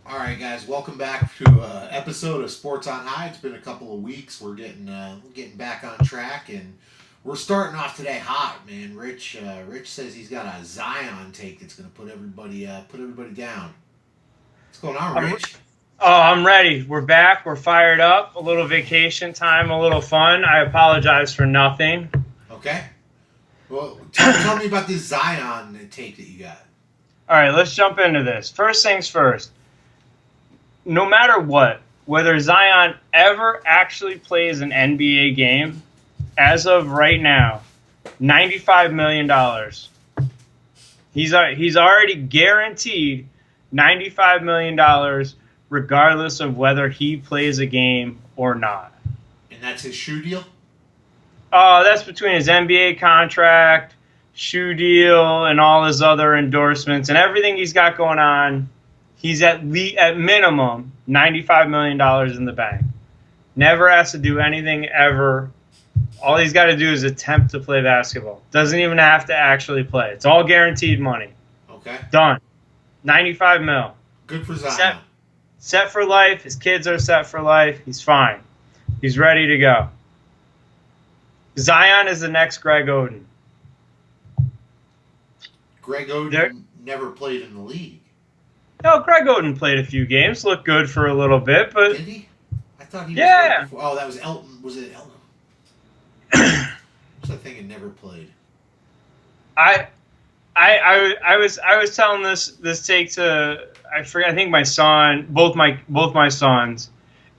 All right, guys, welcome back to episode of Sports on High. It's been a couple of weeks. We're getting back on track, and we're starting off today hot, man. Rich says he's got a Zion take that's going to put everybody down. What's going on, I'm, Rich? I'm ready. We're back. We're fired up. A little vacation time, a little fun. I apologize for nothing. Okay. Well, tell me about this Zion take that you got. All right, let's jump into this. First things first. No matter what, whether Zion ever actually plays an NBA game, as of right now, $95 million. He's already guaranteed $95 million, regardless of whether he plays a game or not. And that's his shoe deal. That's between his NBA contract, shoe deal, and all his other endorsements and everything he's got going on. He's at minimum $95 million in the bank. Never has to do anything ever. All he's got to do is attempt to play basketball. Doesn't even have to actually play. It's all guaranteed money. Okay. Done. 95 mil. Good for Zion. Set for life. His kids are set for life. He's fine. He's ready to go. Zion is the next Greg Oden. Greg Oden never played in the league. No, Greg Oden played a few games, looked good for a little bit, but Did he? I thought he was. Yeah. Oh, that was Elton. Was it Elton? What's that thing that never played? I was telling this take to I forget, I think my son, both my sons,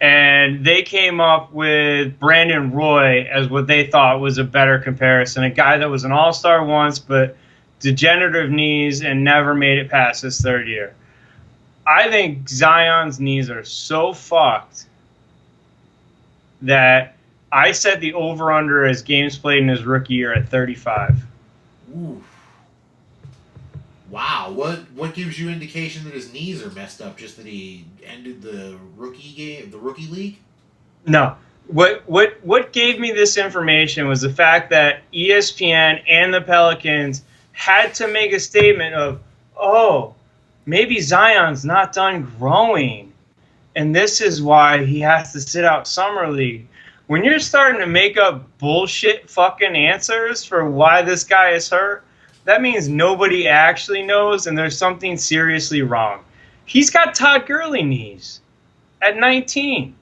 and they came up with Brandon Roy as what they thought was a better comparison. A guy that was an all-star once, but degenerative knees and never made it past his third year. I think Zion's knees are so fucked that I set the over-under as games played in his rookie year at 35. Ooh. Wow. What gives you indication that his knees are messed up? Just that he ended the rookie league? No. What gave me this information was the fact that ESPN and the Pelicans had to make a statement of, oh, maybe Zion's not done growing, and this is why he has to sit out summer league. When you're starting to make up bullshit fucking answers for why this guy is hurt, that means nobody actually knows, and there's something seriously wrong. He's got Todd Gurley knees at 19.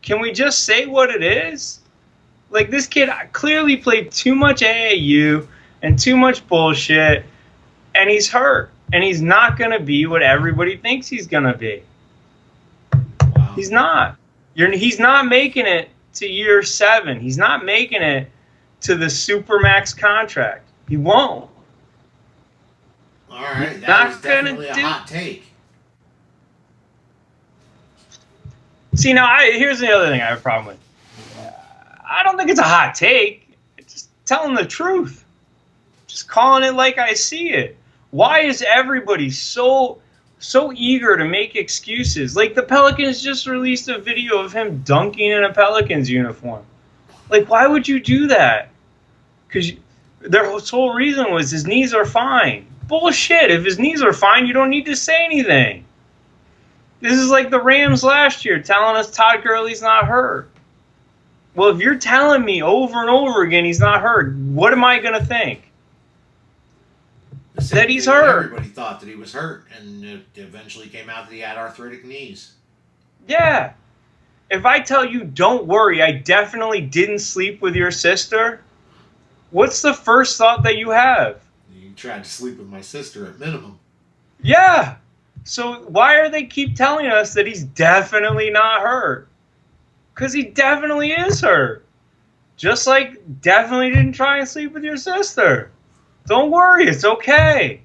Can we just say what it is? Like, this kid clearly played too much AAU and too much bullshit, and he's hurt. And he's not going to be what everybody thinks he's going to be. Wow. He's not. He's not making it to year 7. He's not making it to the Supermax contract. He won't. All right. Not That was gonna definitely a do- hot take. See, now, here's the other thing I have a problem with. I don't think it's a hot take. It's just telling the truth. Just calling it like I see it. Why is everybody so eager to make excuses? Like, the Pelicans just released a video of him dunking in a Pelicans uniform. Like, why would you do that? Because their whole reason was his knees are fine. Bullshit. If his knees are fine, you don't need to say anything. This is like the Rams last year telling us Todd Gurley's not hurt. Well, if you're telling me over and over again he's not hurt, what am I going to think? That he's hurt. Everybody thought that he was hurt, and it eventually came out that he had arthritic knees. Yeah. If I tell you, don't worry, I definitely didn't sleep with your sister, what's the first thought that you have? He tried to sleep with my sister at minimum. Yeah. So why are they keep telling us that he's definitely not hurt? Because he definitely is hurt. Just like definitely didn't try and sleep with your sister. Don't worry, it's okay.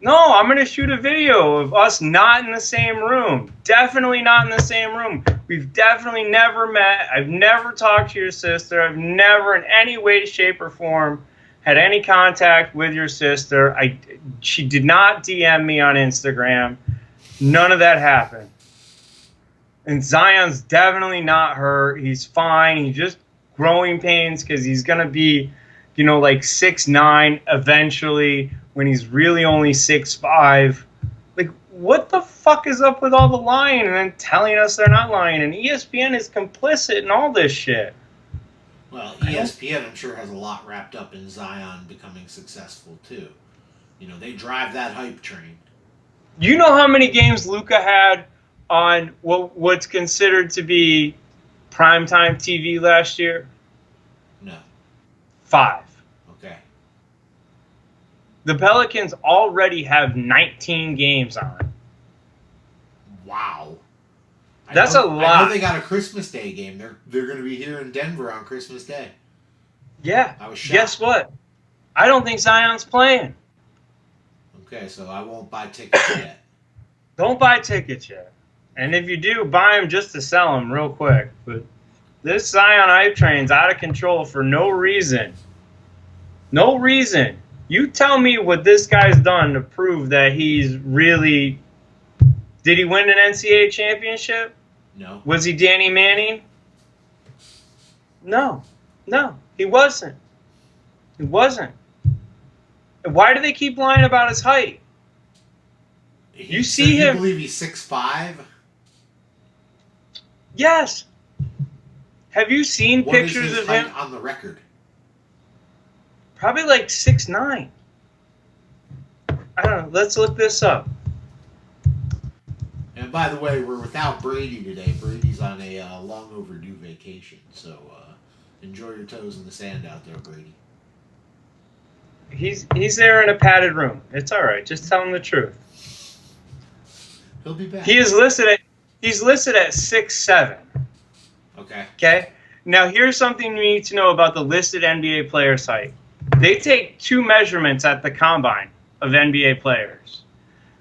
No, I'm going to shoot a video of us not in the same room. Definitely not in the same room. We've definitely never met. I've never talked to your sister. I've never in any way, shape, or form had any contact with your sister. She did not DM me on Instagram. None of that happened. And Zion's definitely not hurt. He's fine. He's just growing pains because he's going to be, like 6'9" eventually when he's really only 6'5". Like, what the fuck is up with all the lying and then telling us they're not lying? And ESPN is complicit in all this shit. Well, ESPN, I'm sure, has a lot wrapped up in Zion becoming successful, too. You know, they drive that hype train. You know how many games Luka had on what's considered to be primetime TV last year? No. 5. Okay. The Pelicans already have 19 games on. Wow. That's a lot. I know they got a Christmas Day game. They're going to be here in Denver on Christmas Day. Yeah. I was shocked. Guess what? I don't think Zion's playing. Okay, so I won't buy tickets yet. Don't buy tickets yet. And if you do, buy them just to sell them real quick. But this Zion hype train's out of control for no reason. No reason. You tell me what this guy's done to prove that he's really... Did he win an NCAA championship? No. Was he Danny Manning? No. No, he wasn't. He wasn't. Why do they keep lying about his height? You see him... You believe he's 6'5"? Yes. Have you seen What pictures is his of height him? on the record? Probably like 6'9". I don't know. Let's look this up. And by the way, we're without Brady today. Brady's on a long overdue vacation, so enjoy your toes in the sand out there, Brady. He's there in a padded room. It's all right. Just tell him the truth. He'll be back. He's listed at 6'7". Okay. Okay. Now here's something you need to know about the listed NBA players' height. They take 2 measurements at the combine of NBA players.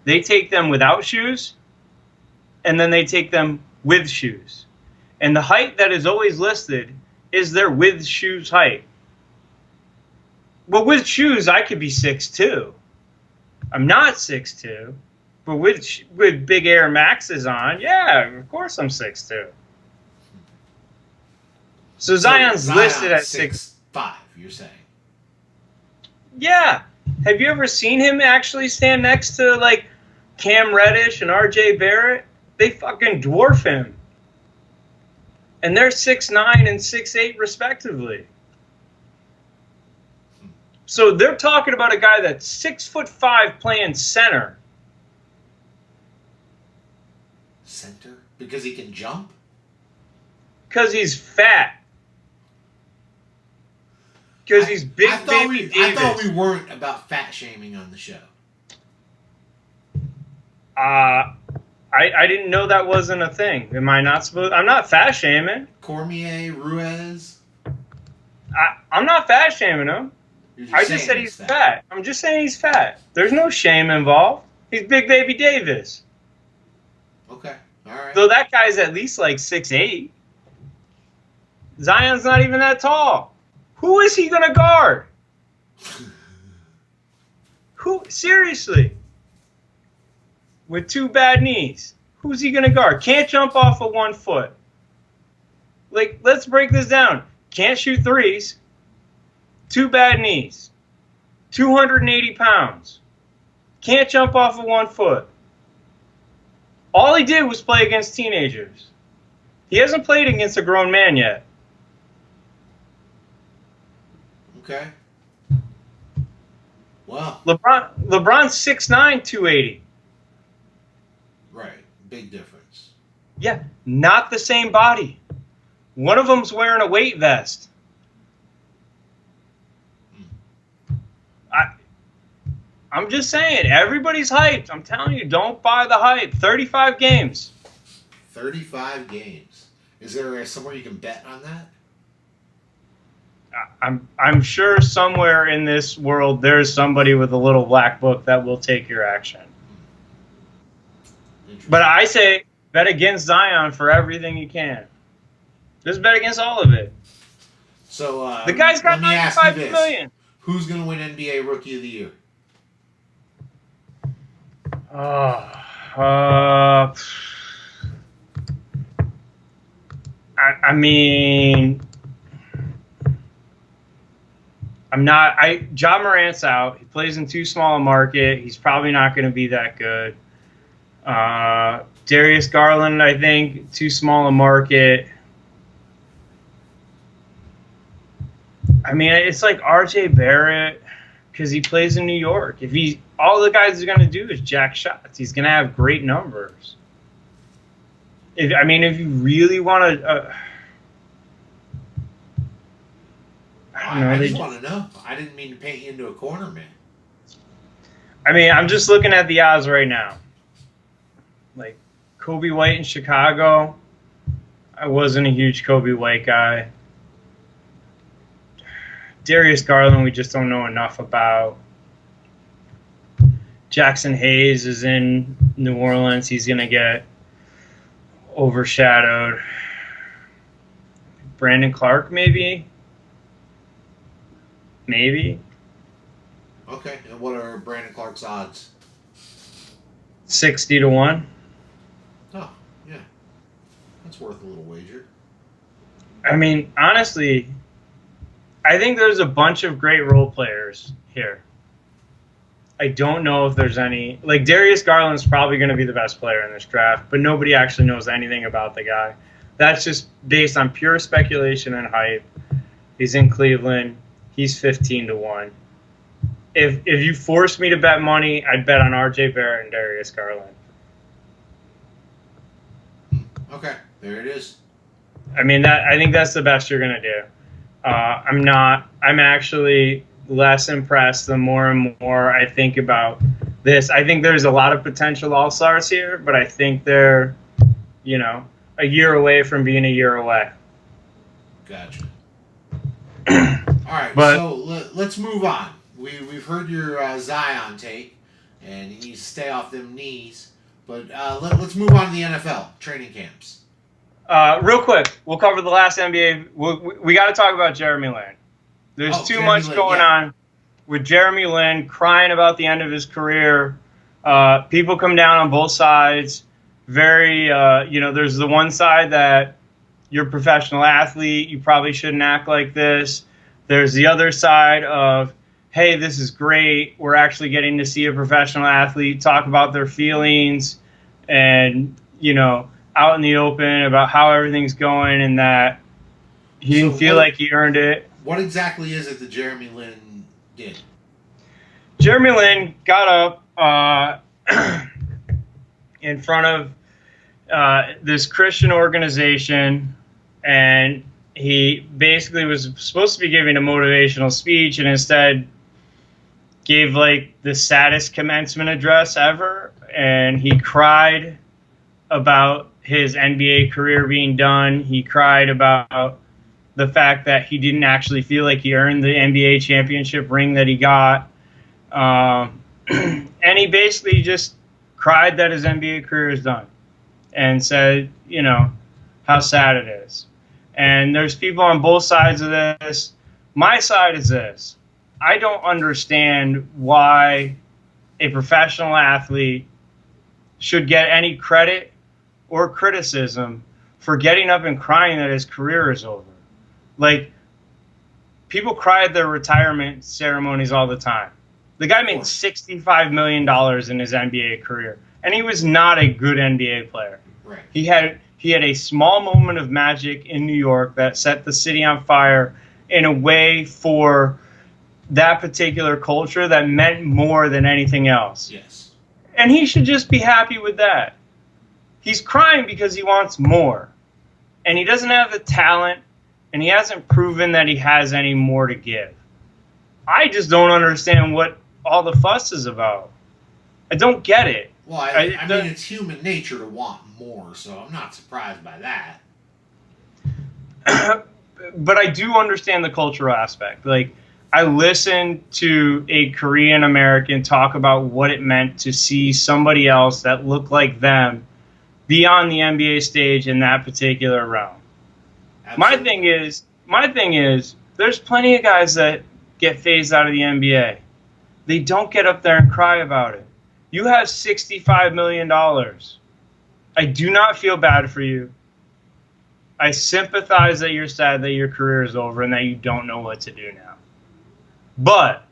They take them without shoes, and then they take them with shoes. And the height that is always listed is their with shoes height. Well, with shoes, I could be 6'2". I'm not 6'2", but with big Air Maxes on, yeah, of course I'm 6'2". So Zion's listed at 6'5", you're saying? Yeah. Have you ever seen him actually stand next to, like, Cam Reddish and R.J. Barrett? They fucking dwarf him. And they're 6'9" and 6'8", respectively. So they're talking about a guy that's 6'5" playing center. Center? Because he can jump? Because he's fat. Because he's big, baby Davis. I thought we weren't about fat shaming on the show. I didn't know that wasn't a thing. Am I not supposed? I'm not fat shaming. Cormier, Ruiz. I'm not fat shaming him. I just said he's fat. I'm just saying he's fat. There's no shame involved. He's big baby Davis. Okay. All right. Though that guy's at least like 6'8". Zion's not even that tall. Who is he going to guard? Who? Seriously. With 2 bad knees. Who's he going to guard? Can't jump off of 1 foot. Like, let's break this down. Can't shoot threes. 2 bad knees. 280 pounds. Can't jump off of 1 foot. All he did was play against teenagers. He hasn't played against a grown man yet. Okay. Well. LeBron's 6'9", 280. Right. Big difference. Yeah, not the same body. One of them's wearing a weight vest. I'm just saying, everybody's hyped. I'm telling you, don't buy the hype. 35 games. 35 games. Is there somewhere you can bet on that? I'm sure somewhere in this world there's somebody with a little black book that will take your action. But I say bet against Zion for everything you can. Just bet against all of it. So the guy's got $95 million. Who's going to win NBA Rookie of the Year? I mean, Ja Morant's out. He plays in too small a market. He's probably not going to be that good. Darius Garland, I think, too small a market. I mean, it's like R.J. Barrett because he plays in New York. All the guys are going to do is jack shots. He's going to have great numbers. If you really want to, I just want to know. I didn't mean to paint you into a corner, man. I mean, I'm just looking at the odds right now. Like Kobe White in Chicago, I wasn't a huge Kobe White guy. Darius Garland, we just don't know enough about. Jackson Hayes is in New Orleans. He's going to get overshadowed. Brandon Clark, maybe? Maybe. Okay, and what are Brandon Clark's odds? 60-1. Oh, yeah. That's worth a little wager. I mean, honestly, I think there's a bunch of great role players here. I don't know if there's any. Like, Darius Garland's probably going to be the best player in this draft, but nobody actually knows anything about the guy. That's just based on pure speculation and hype. He's in Cleveland. He's 15-1. If you force me to bet money, I'd bet on R.J. Barrett and Darius Garland. Okay, there it is. I mean, I think that's the best you're going to do. I'm actually less impressed the more and more I think about this. I think there's a lot of potential all-stars here, but I think they're, a year away from being a year away. Gotcha. All right, so let's move on. We've heard your Zion take, and he needs to stay off them knees. But let's move on to the NFL training camps. Real quick, we'll cover the last NBA. We got to talk about Jeremy Lin. There's too much going on with Jeremy Lin crying about the end of his career. People come down on both sides. There's the one side that you're a professional athlete. You probably shouldn't act like this. There's the other side of, hey, this is great. We're actually getting to see a professional athlete talk about their feelings and, out in the open about how everything's going and that he didn't feel like he earned it. What exactly is it that Jeremy Lin did? Jeremy Lin got up in front of this Christian organization, and he basically was supposed to be giving a motivational speech and instead gave the saddest commencement address ever, and he cried about his NBA career being done. He cried about the fact that he didn't actually feel like he earned the NBA championship ring that he got. And he basically just cried that his NBA career is done and said, how sad it is. And there's people on both sides of this. My side is this. I don't understand why a professional athlete should get any credit or criticism for getting up and crying that his career is over. People cry at their retirement ceremonies all the time. The guy made $65 million in his NBA career, and he was not a good NBA player. Right. He had a small moment of magic in New York that set the city on fire in a way for that particular culture that meant more than anything else. Yes. And he should just be happy with that. He's crying because he wants more. And he doesn't have the talent, and he hasn't proven that he has any more to give. I just don't understand what all the fuss is about. I don't get it. Well, I mean, it's human nature to want more, so I'm not surprised by that. But I do understand the cultural aspect. I listened to a Korean American talk about what it meant to see somebody else that looked like them be on the NBA stage in that particular realm. Absolutely. My thing is, there's plenty of guys that get phased out of the NBA. They don't get up there and cry about it. You have $65 million. I do not feel bad for you. I sympathize that you're sad that your career is over and that you don't know what to do now. But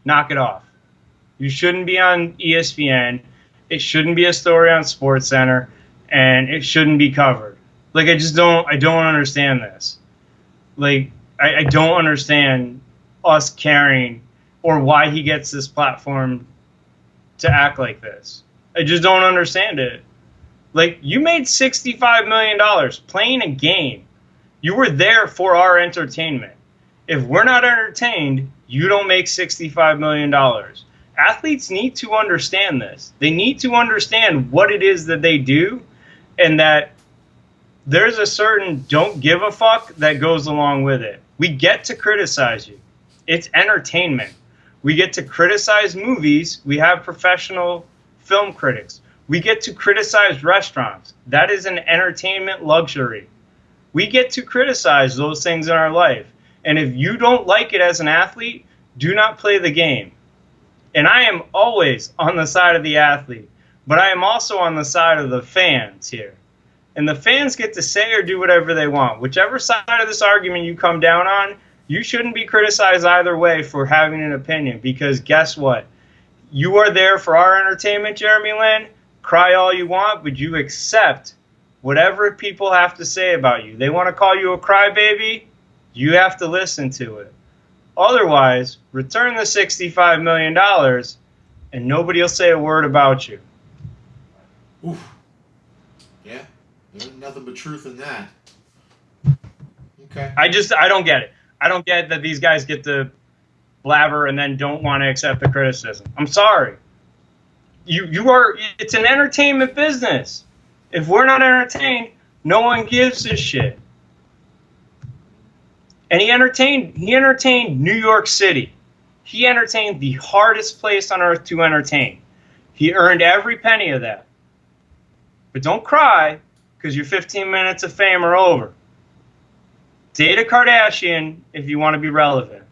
knock it off. You shouldn't be on ESPN. It shouldn't be a story on SportsCenter, and it shouldn't be covered. Like, I don't understand this. Like, I don't understand us caring or why he gets this platform to act like this. I just don't understand it. Like, you made $65 million playing a game. You were there for our entertainment. If we're not entertained, you don't make $65 million. Athletes need to understand this. They need to understand what it is that they do, and that there's a certain don't give a fuck that goes along with it. We get to criticize you. It's entertainment. We get to criticize movies. We have professional film critics. We get to criticize restaurants. That is an entertainment luxury. We get to criticize those things in our life. And if you don't like it as an athlete, do not play the game. And I am always on the side of the athlete, but I am also on the side of the fans here. And the fans get to say or do whatever they want. Whichever side of this argument you come down on, you shouldn't be criticized either way for having an opinion. Because guess what? You are there for our entertainment, Jeremy Lin. Cry all you want, but you accept whatever people have to say about you. They want to call you a crybaby, you have to listen to it. Otherwise, return the $65 million and nobody will say a word about you. Oof. Yeah, there's nothing but truth in that. Okay. I don't get it. I don't get that these guys get to blabber and then don't want to accept the criticism. I'm sorry. It's an entertainment business. If we're not entertained, no one gives a shit. And he entertained New York City. He entertained the hardest place on earth to entertain. He earned every penny of that. But don't cry, because your 15 minutes of fame are over. Date a Kardashian if you want to be relevant.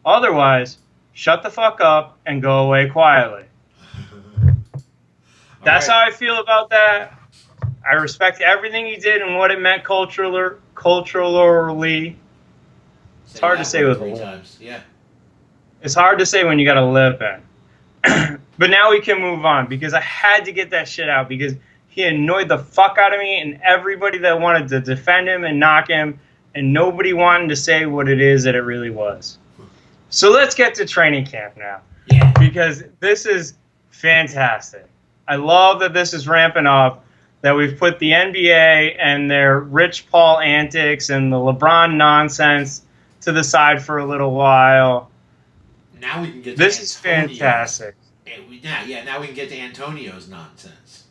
Otherwise, shut the fuck up and go away quietly. That's how I feel about that. I respect everything he did and what it meant culturally. It's hard to say with 3 times. Yeah. It's hard to say when you got to live in. But now we can move on, because I had to get that shit out, because he annoyed the fuck out of me and everybody that wanted to defend him and knock him, and nobody wanted to say what it is that it really was. So let's get to training camp now. Yeah. Because this is fantastic. I love that this is ramping up, that we've put the NBA and their Rich Paul antics and the LeBron nonsense to the side for a little while. Now we can get to this is fantastic. Now we can get to Antonio's nonsense.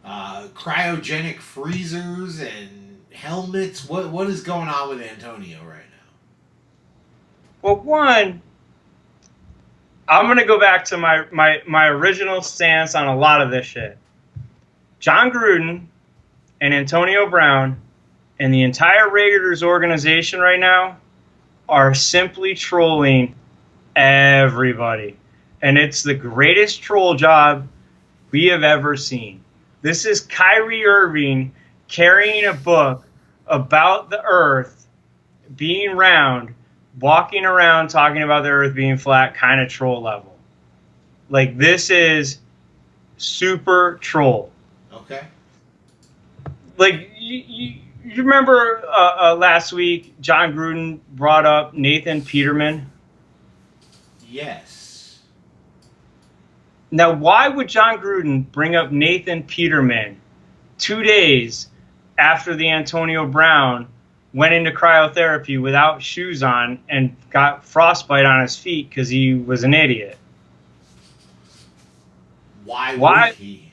Cryogenic freezers and helmets. What is going on with Antonio right now? Well, one, I'm going to go back to my original stance on a lot of this shit. John Gruden and Antonio Brown and the entire Raiders organization right now are simply trolling everybody. And it's the greatest troll job we have ever seen. This is Kyrie Irving carrying a book about the earth being round, walking around talking about the earth being flat, kind of troll level. Like, this is super troll. Okay. Like, you remember last week John Gruden brought up Nathan Peterman? Yes. Now, why would John Gruden bring up Nathan Peterman 2 days after the Antonio Brown went into cryotherapy without shoes on and got frostbite on his feet because he was an idiot? Why would he?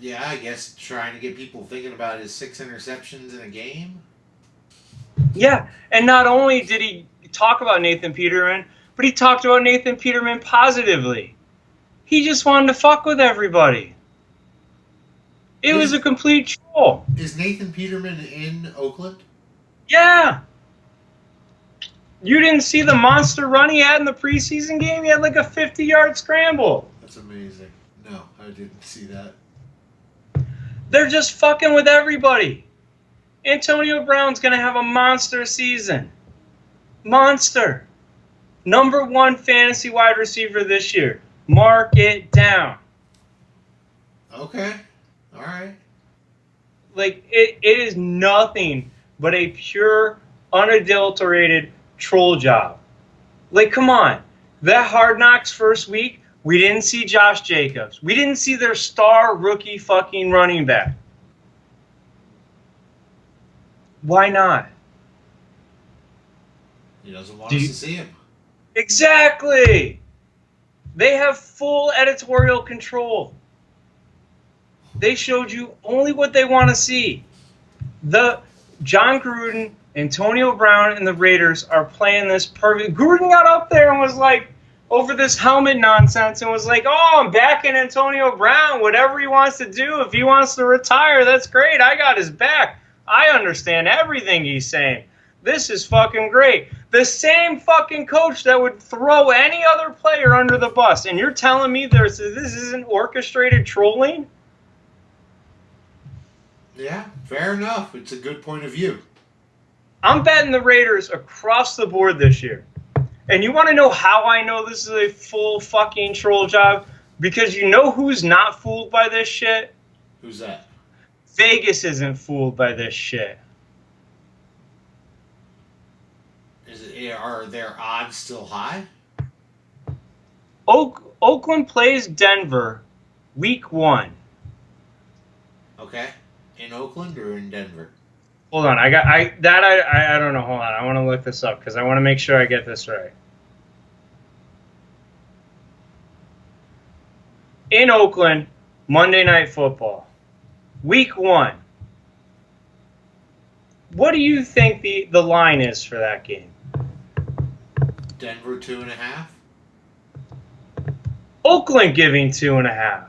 Yeah, I guess trying to get people thinking about his 6 interceptions in a game. Yeah, and not only did he talk about Nathan Peterman, but he talked about Nathan Peterman positively. He just wanted to fuck with everybody. It was a complete troll. Is Nathan Peterman in Oakland? Yeah. You didn't see the monster run he had in the preseason game? He had like a 50-yard scramble. That's amazing. No, I didn't see that. They're just fucking with everybody. Antonio Brown's going to have a monster season. Monster. #1 fantasy wide receiver this year. Mark it down. Okay. All right. Like, it is nothing but a pure, unadulterated troll job. Like, come on. That Hard Knocks first week, we didn't see Josh Jacobs. We didn't see their star rookie fucking running back. Why not? He doesn't want us to see him. Exactly. They have full editorial control. They showed you only what they want to see. The John Gruden, Antonio Brown, and the Raiders are playing this perfect. Gruden got up there and was like, over this helmet nonsense, and was like, oh, I'm backing Antonio Brown. Whatever he wants to do, if he wants to retire, that's great. I got his back. I understand everything he's saying. This is fucking great. The same fucking coach that would throw any other player under the bus. And you're telling me this isn't orchestrated trolling? Yeah, fair enough. It's a good point of view. I'm betting the Raiders across the board this year. And you want to know how I know this is a full fucking troll job? Because you know who's not fooled by this shit? Who's that? Vegas isn't fooled by this shit. Are their odds still high? Oakland plays Denver week 1. Okay. In Oakland or in Denver? Hold on, I don't know. Hold on, I want to look this up because I want to make sure I get this right. In Oakland, Monday Night Football, week 1. What do you think the line is for that game? Denver 2.5. Oakland giving 2.5.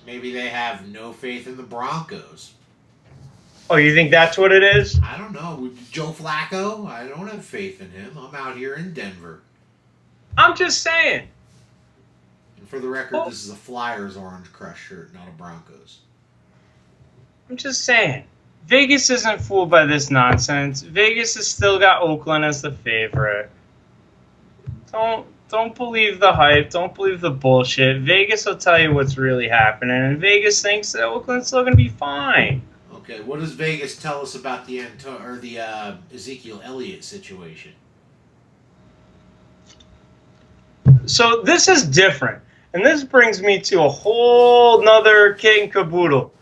Maybe they have no faith in the Broncos. Oh, you think that's what it is? I don't know. With Joe Flacco, I don't have faith in him. I'm out here in Denver. I'm just saying. And for the record, this is a Flyers Orange Crush shirt, not a Broncos. I'm just saying. Vegas isn't fooled by this nonsense. Vegas has still got Oakland as the favorite. Don't believe the hype. Don't believe the bullshit. Vegas will tell you what's really happening, and Vegas thinks that Oakland's still going to be fine. Okay, what does Vegas tell us about the Ezekiel Elliott situation? So this is different, and this brings me to a whole nother kit and caboodle,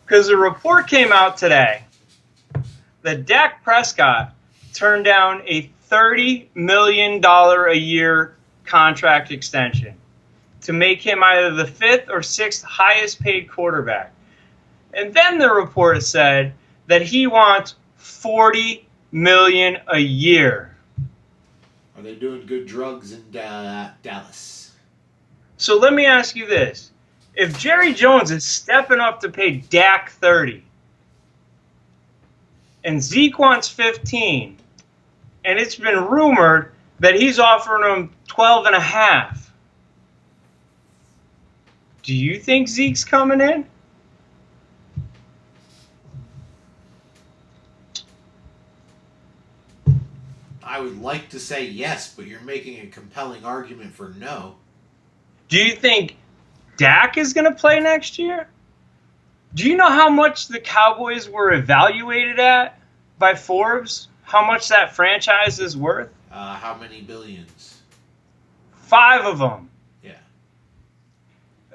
because a report came out today that Dak Prescott turned down a $30 million a year contract extension to make him either the 5th or 6th highest paid quarterback. And then the report said that he wants $40 million a year. Are they doing good drugs in Dallas? So let me ask you this. If Jerry Jones is stepping up to pay Dak 30 and Zeke wants 15, and it's been rumored that he's offering him 12.5. Do you think Zeke's coming in? I would like to say yes, but you're making a compelling argument for no. Do you think Dak is going to play next year? Do you know how much the Cowboys were evaluated at by Forbes? How much that franchise is worth? How many billions? 5 of them. Yeah.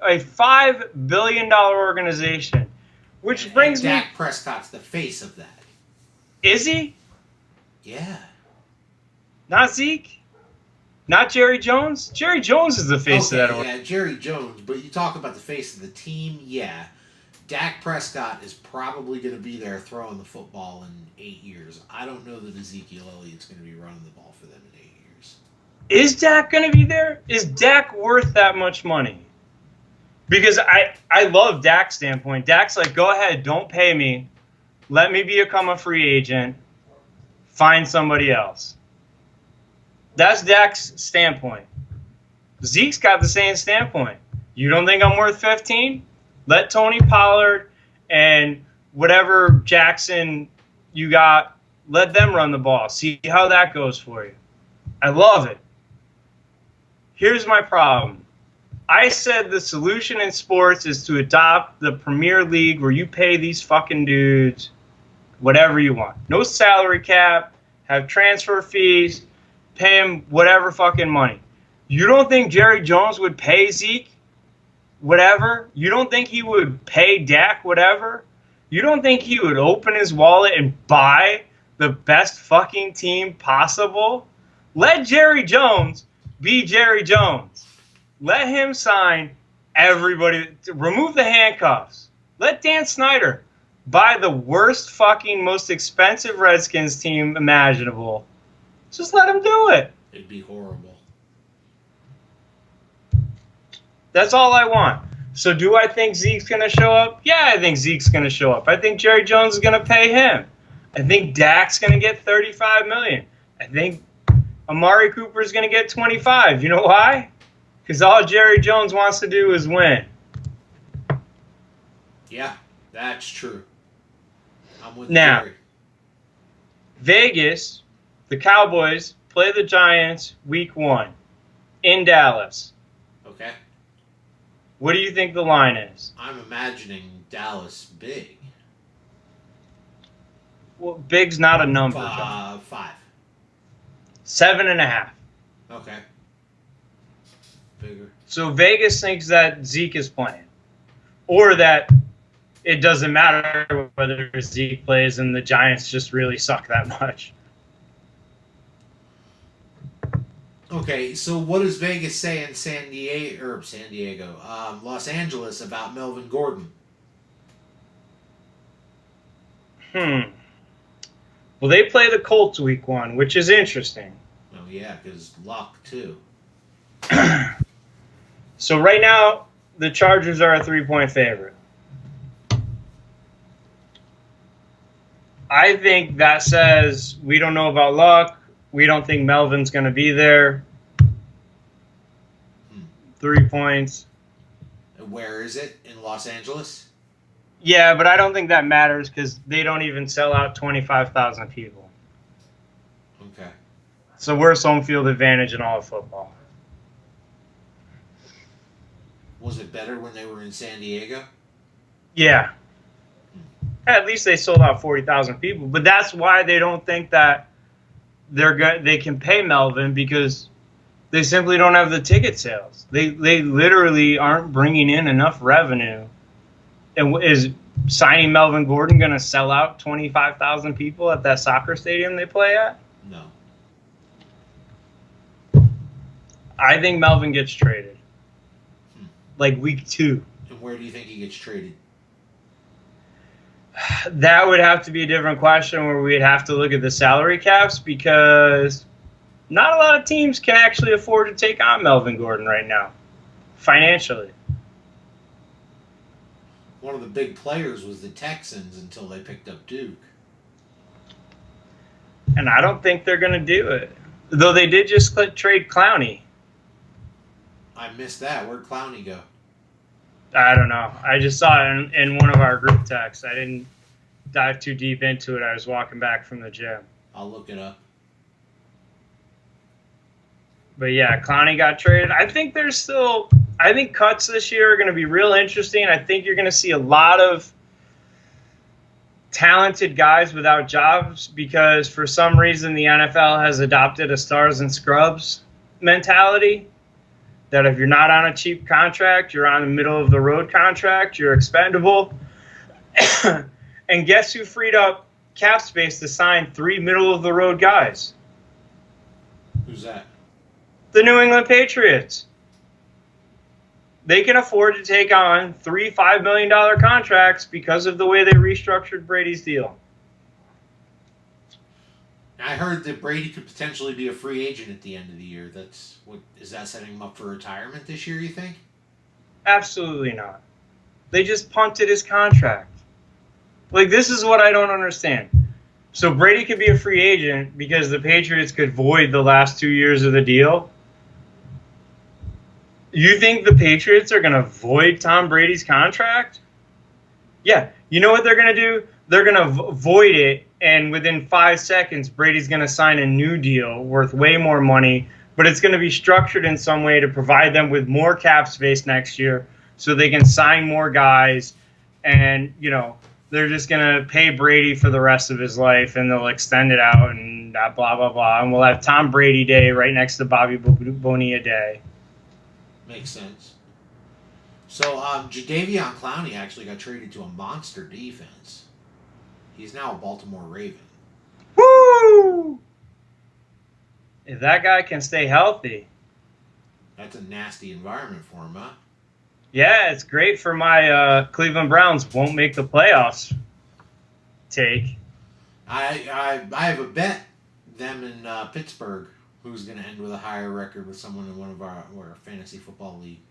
A $5 billion organization. Which brings me... Dak Prescott's the face of that. Is he? Yeah. Not Zeke? Not Jerry Jones? Jerry Jones is the face of that organization. Yeah, Jerry Jones. But you talk about the face of the team, yeah. Dak Prescott is probably going to be there throwing the football in 8 years. I don't know that Ezekiel Elliott's going to be running the ball for them in 8 years. Is Dak going to be there? Is Dak worth that much money? Because I love Dak's standpoint. Dak's like, go ahead, don't pay me. Let me become a free agent. Find somebody else. That's Dak's standpoint. Zeke's got the same standpoint. You don't think I'm worth 15? Let Tony Pollard and whatever Jackson you got, let them run the ball. See how that goes for you. I love it. Here's my problem. I said the solution in sports is to adopt the Premier League where you pay these fucking dudes whatever you want. No salary cap, have transfer fees, pay him whatever fucking money. You don't think Jerry Jones would pay Zeke whatever? You don't think he would pay Dak whatever? You don't think he would open his wallet and buy the best fucking team possible? Let Jerry Jones be Jerry Jones. Let him sign everybody. Remove the handcuffs. Let Dan Snyder buy the worst fucking, most expensive Redskins team imaginable. Just let him do it. It'd be horrible. That's all I want. So do I think Zeke's going to show up? Yeah, I think Zeke's going to show up. I think Jerry Jones is going to pay him. I think Dak's going to get $35 million. I think Amari Cooper is going to get $25. You know why? Because all Jerry Jones wants to do is win. Yeah, that's true. I'm with now, Jerry. Vegas, the Cowboys play the Giants week 1 in Dallas. Okay. What do you think the line is? I'm imagining Dallas big. Well, big's not a number, John. 5. 7.5. Okay. Bigger. So Vegas thinks that Zeke is playing. Or that it doesn't matter whether Zeke plays and the Giants just really suck that much. Okay, so what does Vegas say in Los Angeles about Melvin Gordon? Well, they play the Colts week 1, which is interesting. Oh, yeah, because Luck, too. So right now, the Chargers are a 3-point favorite. I think that says we don't know about Luck. We don't think Melvin's going to be there. 3 points. Where is it? In Los Angeles? Yeah, but I don't think that matters because they don't even sell out 25,000 people. Okay. So worst home field advantage in all of football. Was it better when they were in San Diego? Yeah. At least they sold out 40,000 people. But that's why they don't think that they can pay Melvin, because they simply don't have the ticket sales. They literally aren't bringing in enough revenue. And is signing Melvin Gordon going to sell out 25,000 people at that soccer stadium they play at? No. I think Melvin gets traded. Like week 2. And where do you think he gets traded? That would have to be a different question where we'd have to look at the salary caps, because not a lot of teams can actually afford to take on Melvin Gordon right now, financially. One of the big players was the Texans until they picked up Duke. And I don't think they're going to do it. Though they did just trade Clowney. I missed that. Where'd Clowney go? I don't know. I just saw it in one of our group texts. I didn't dive too deep into it. I was walking back from the gym. I'll look it up. But yeah, Clowney got traded. I think cuts this year are going to be real interesting. I think you're going to see a lot of talented guys without jobs, because for some reason the NFL has adopted a stars and scrubs mentality. That if you're not on a cheap contract, you're on a middle-of-the-road contract, you're expendable. And guess who freed up cap space to sign 3 middle-of-the-road guys? Who's that? The New England Patriots. They can afford to take on 3 $5 million contracts because of the way they restructured Brady's deal. I heard that Brady could potentially be a free agent at the end of the year. Is that setting him up for retirement this year, you think? Absolutely not. They just punted his contract. Like, this is what I don't understand. So Brady could be a free agent because the Patriots could void the last 2 years of the deal. You think the Patriots are going to void Tom Brady's contract? Yeah. You know what they're going to do? They're going to void it, and within 5 seconds, Brady's going to sign a new deal worth way more money but it's going to be structured in some way to provide them with more cap space next year so they can sign more guys. And, you know, they're just going to pay Brady for the rest of his life, and they'll extend it out and blah, blah, blah. And we'll have Tom Brady Day right next to Bobby Bonilla Day. Makes sense. So, Jadeveon Clowney actually got traded to a monster defense. He's now a Baltimore Raven. Woo! If that guy can stay healthy. That's a nasty environment for him, huh? Yeah, it's great for my Cleveland Browns won't make the playoffs take. I have a bet, them in Pittsburgh, who's going to end with a higher record with someone in one of our fantasy football league.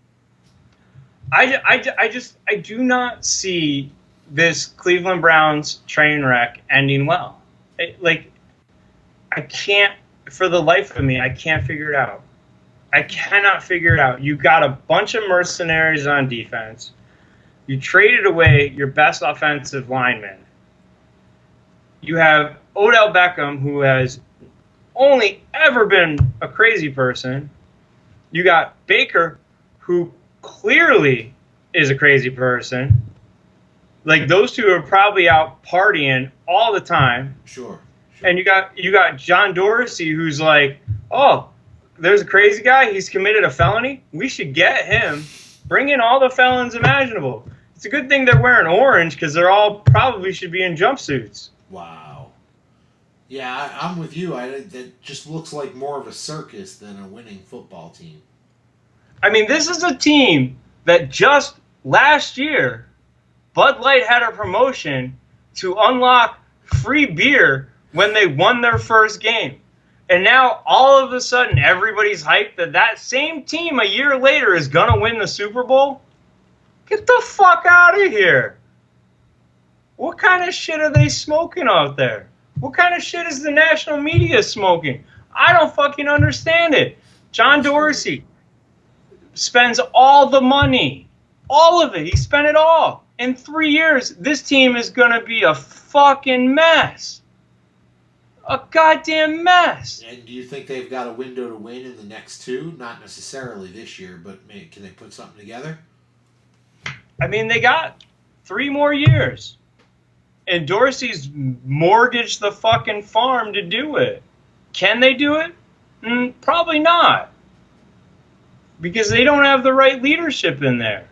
I do not see this Cleveland Browns train wreck ending well. I can't, for the life of me, I can't figure it out. I cannot figure it out. You got a bunch of mercenaries on defense. You traded away your best offensive lineman. You have Odell Beckham, who has only ever been a crazy person. You got Baker, who clearly is a crazy person. Like, those two are probably out partying all the time. Sure. And you got John Dorsey, who's like, oh, there's a crazy guy. He's committed a felony. We should get him. Bring in all the felons imaginable. It's a good thing they're wearing orange because they're all probably should be in jumpsuits. Wow. Yeah, I'm with you. That just looks like more of a circus than a winning football team. I mean, this is a team that just last year, Bud Light had a promotion to unlock free beer when they won their first game. And now, all of a sudden, everybody's hyped that same team a year later is going to win the Super Bowl? Get the fuck out of here. What kind of shit are they smoking out there? What kind of shit is the national media smoking? I don't fucking understand it. John Dorsey spends all the money. All of it. He spent it all. In 3 years, this team is going to be a fucking mess. A goddamn mess. And do you think they've got a window to win in the next two? Not necessarily this year, but can they put something together? I mean, they got 3 more years. And Dorsey's mortgaged the fucking farm to do it. Can they do it? Probably not. Because they don't have the right leadership in there.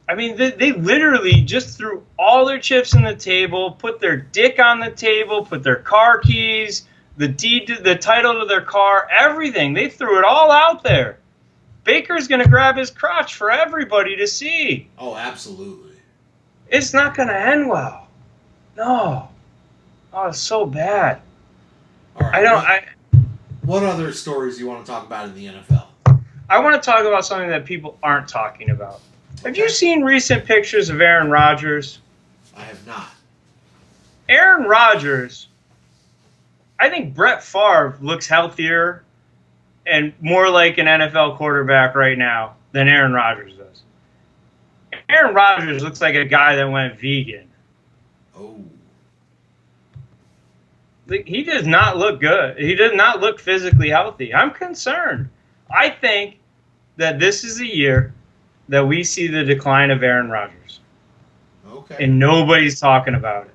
I mean, they literally just threw all their chips on the table, put their dick on the table, put their car keys, the deed to the title to their car, everything. They threw it all out there. Baker's going to grab his crotch for everybody to see. Oh, absolutely. It's not going to end well. No. Oh, it's so bad. All right. What other stories do you want to talk about in the NFL? I want to talk about something that people aren't talking about. Have you seen recent pictures of Aaron Rodgers? I have not. Aaron Rodgers, I think Brett Favre looks healthier and more like an NFL quarterback right now than Aaron Rodgers does. Aaron Rodgers looks like a guy that went vegan. Oh. He does not look good. He does not look physically healthy. I'm concerned. I think that this is a year that we see the decline of Aaron Rodgers. Okay. And nobody's talking about it.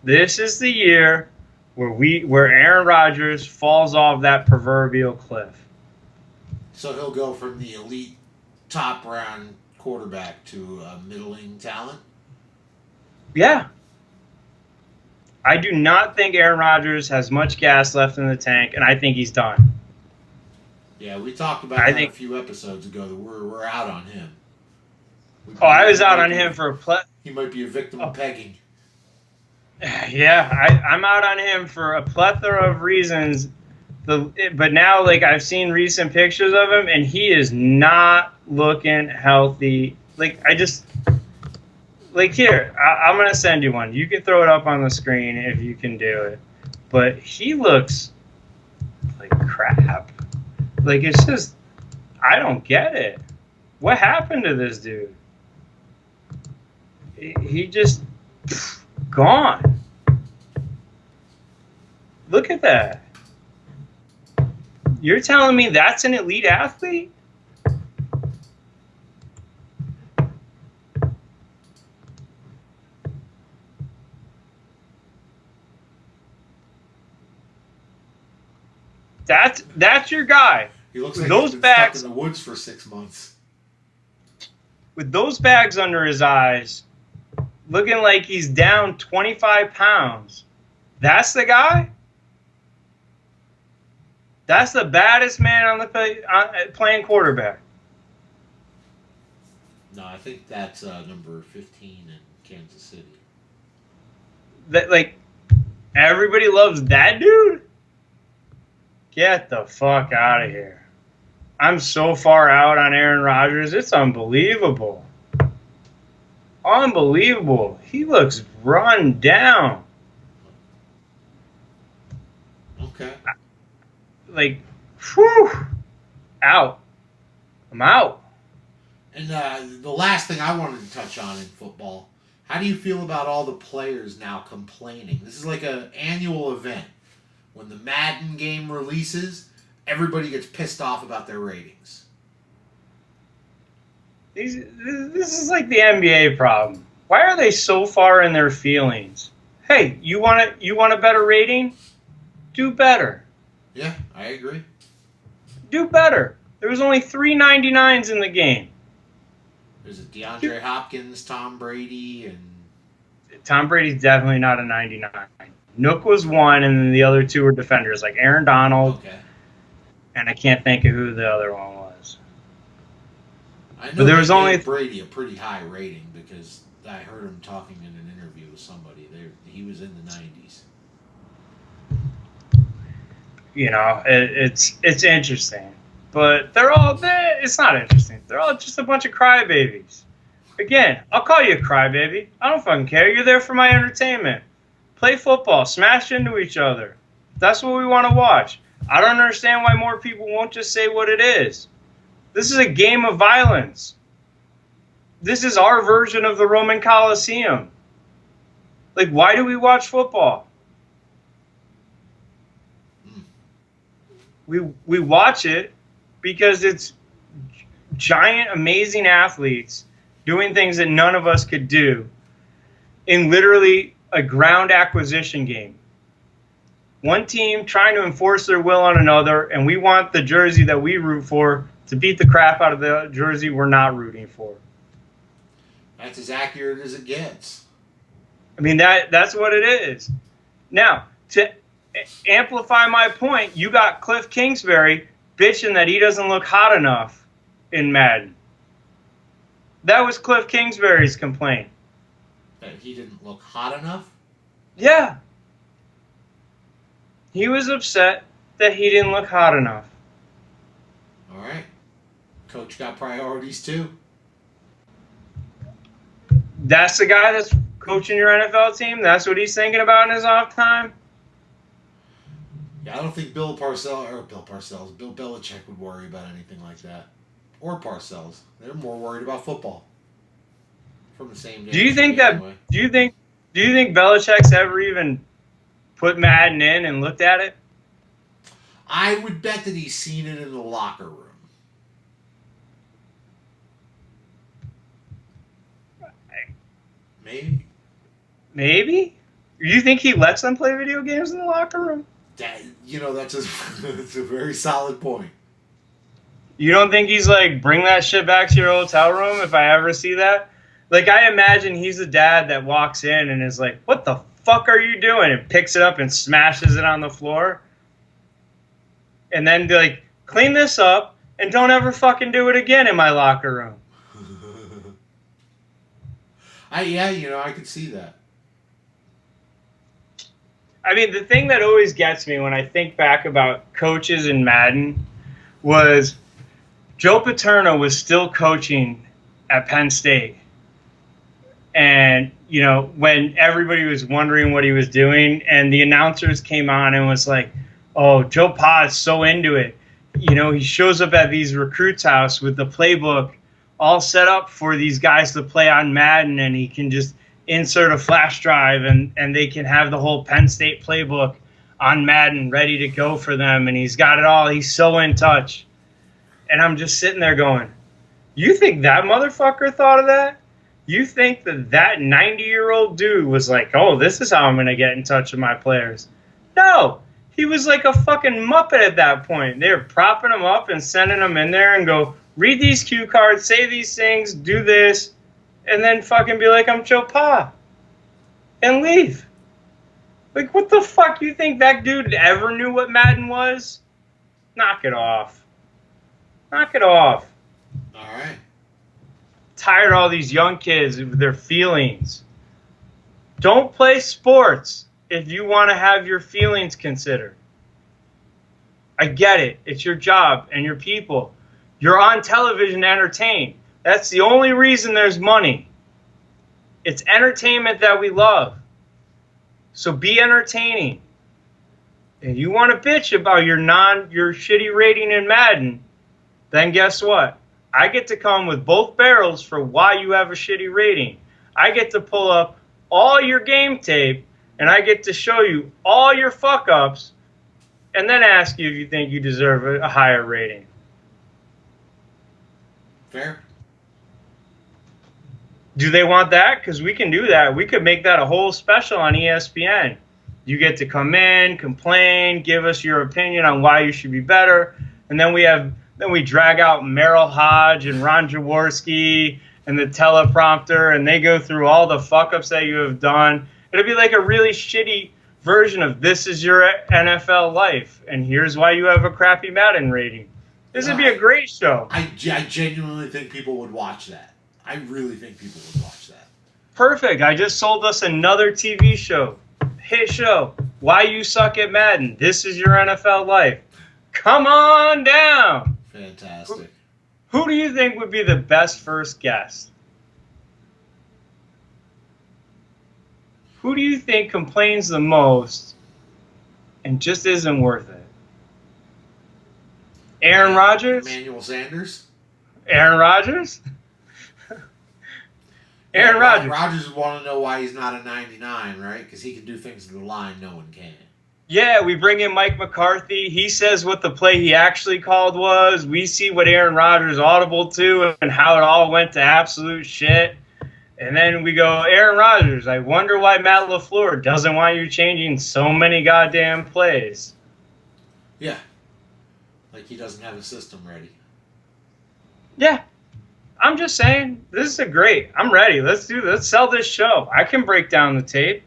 This is the year where Aaron Rodgers falls off that proverbial cliff. So he'll go from the elite top round quarterback to a middling talent? Yeah. I do not think Aaron Rodgers has much gas left in the tank, and I think he's done. Yeah, we talked about that a few episodes ago that we're out on him. I was out on him for he might be a victim of pegging. Yeah, I'm out on him for a plethora of reasons. But now, like, I've seen recent pictures of him, and he is not looking healthy. Like, here, I'm going to send you one. You can throw it up on the screen if you can do it. But he looks like crap. Like, it's just, I don't get it. What happened to this dude? He just gone. Look at that. You're telling me that's an elite athlete? That's your guy. He looks With like those he's been bags, stuck in the woods for 6 months. with those bags under his eyes, looking like he's down 25 pounds. That's the guy? That's the baddest man on the playing quarterback. No, I think that's number 15 in Kansas City. That, like, everybody loves that dude? Get the fuck out of here. I'm so far out on Aaron Rodgers. It's unbelievable. Unbelievable. He looks run down. Okay. Like, whew. Out. I'm out. And the last thing I wanted to touch on in football, how do you feel about all the players now complaining? This is like an annual event. When the Madden game releases, everybody gets pissed off about their ratings. This is like the NBA problem. Why are they so far in their feelings? Hey, you want a better rating? Do better. Yeah, I agree. Do better. There was only 3.99s in the game. There's a DeAndre Hopkins, Tom Brady, and Tom Brady's definitely not a 99. Nook was one, and then the other two were defenders, like Aaron Donald, okay. and I can't think of who the other one was. I know But there was they only gave Brady a pretty high rating because I heard him talking in an interview with somebody. He was in the 90s. You know, it's interesting, but it's not interesting. They're all just a bunch of crybabies. Again, I'll call you a crybaby. I don't fucking care. You're there for my entertainment. Play football, smash into each other. That's what we want to watch. I don't understand why more people won't just say what it is. This is a game of violence. This is our version of the Roman Colosseum. Like, why do we watch football? We watch it because it's giant, amazing athletes doing things that none of us could do in literally a ground acquisition game. One team trying to enforce their will on another, and we want the jersey that we root for to beat the crap out of the jersey we're not rooting for. That's as accurate as it gets. I mean, that's what it is. Now, to amplify my point, you got Cliff Kingsbury bitching that he doesn't look hot enough in Madden. That was Cliff Kingsbury's complaint. That he didn't look hot enough? Yeah. He was upset that he didn't look hot enough. All right. Coach got priorities too. That's the guy that's coaching your NFL team? That's what he's thinking about in his off time? Yeah, I don't think Bill Belichick would worry about anything like that. Or Parcells. They're more worried about football. From the same day. Do you think Belichick's ever even put Madden in and looked at it? I would bet that he's seen it in the locker room. Maybe. Maybe? You think he lets them play video games in the locker room? That's a very solid point. You don't think he's like, bring that shit back to your hotel room if I ever see that? Like, I imagine he's a dad that walks in and is like, what the fuck are you doing? And picks it up and smashes it on the floor. And then be like, clean this up and don't ever fucking do it again in my locker room. I could see that. I mean, the thing that always gets me when I think back about coaches in Madden was Joe Paterno was still coaching at Penn State. And, when everybody was wondering what he was doing and the announcers came on and was like, oh, Joe Pa is so into it. He shows up at these recruits' house with the playbook all set up for these guys to play on Madden, and he can just insert a flash drive and they can have the whole Penn State playbook on Madden, ready to go for them, and he's got it all. He's so in touch. And I'm just sitting there going, you think that motherfucker thought of that? You think that 90-year-old dude was like, oh, this is how I'm going to get in touch with my players? No. He was like a fucking Muppet at that point. They were propping him up and sending him in there and go, read these cue cards, say these things, do this, and then fucking be like, I'm Joe Pa. And leave. Like, what the fuck? You think that dude ever knew what Madden was? Knock it off. Knock it off. All right. Tired of all these young kids with their feelings. Don't play sports if you want to have your feelings considered. I get it. It's your job and your people. You're on television to entertain. That's the only reason there's money. It's entertainment that we love. So be entertaining. And you want to bitch about your shitty rating in Madden, then guess what? I get to come with both barrels for why you have a shitty rating. I get to pull up all your game tape, and I get to show you all your fuck-ups, and then ask you if you think you deserve a higher rating. Fair. Do they want that? Because we can do that. We could make that a whole special on ESPN. You get to come in, complain, give us your opinion on why you should be better, and then we drag out Merrill Hodge and Ron Jaworski and the teleprompter, and they go through all the fuck-ups that you have done. It'll be like a really shitty version of This Is Your NFL Life, and here's why you have a crappy Madden rating. This would be a great show. I genuinely think people would watch that. I really think people would watch that. Perfect. I just sold us another TV show. Hit show. Why You Suck at Madden. This Is Your NFL Life. Come on down. Fantastic. Who do you think would be the best first guest? Who do you think complains the most and just isn't worth it? Aaron Rodgers? Emmanuel Sanders? Aaron Rodgers? Aaron Rodgers. Rodgers would want to know why he's not a 99, right? Because he can do things to the line no one can. Yeah, we bring in Mike McCarthy. He says what the play he actually called was. We see what Aaron Rodgers audible to and how it all went to absolute shit. And then we go, Aaron Rodgers, I wonder why Matt LaFleur doesn't want you changing so many goddamn plays. Yeah. Like he doesn't have a system ready. Yeah. I'm just saying, this is great. I'm ready. Let's sell this show. I can break down the tape.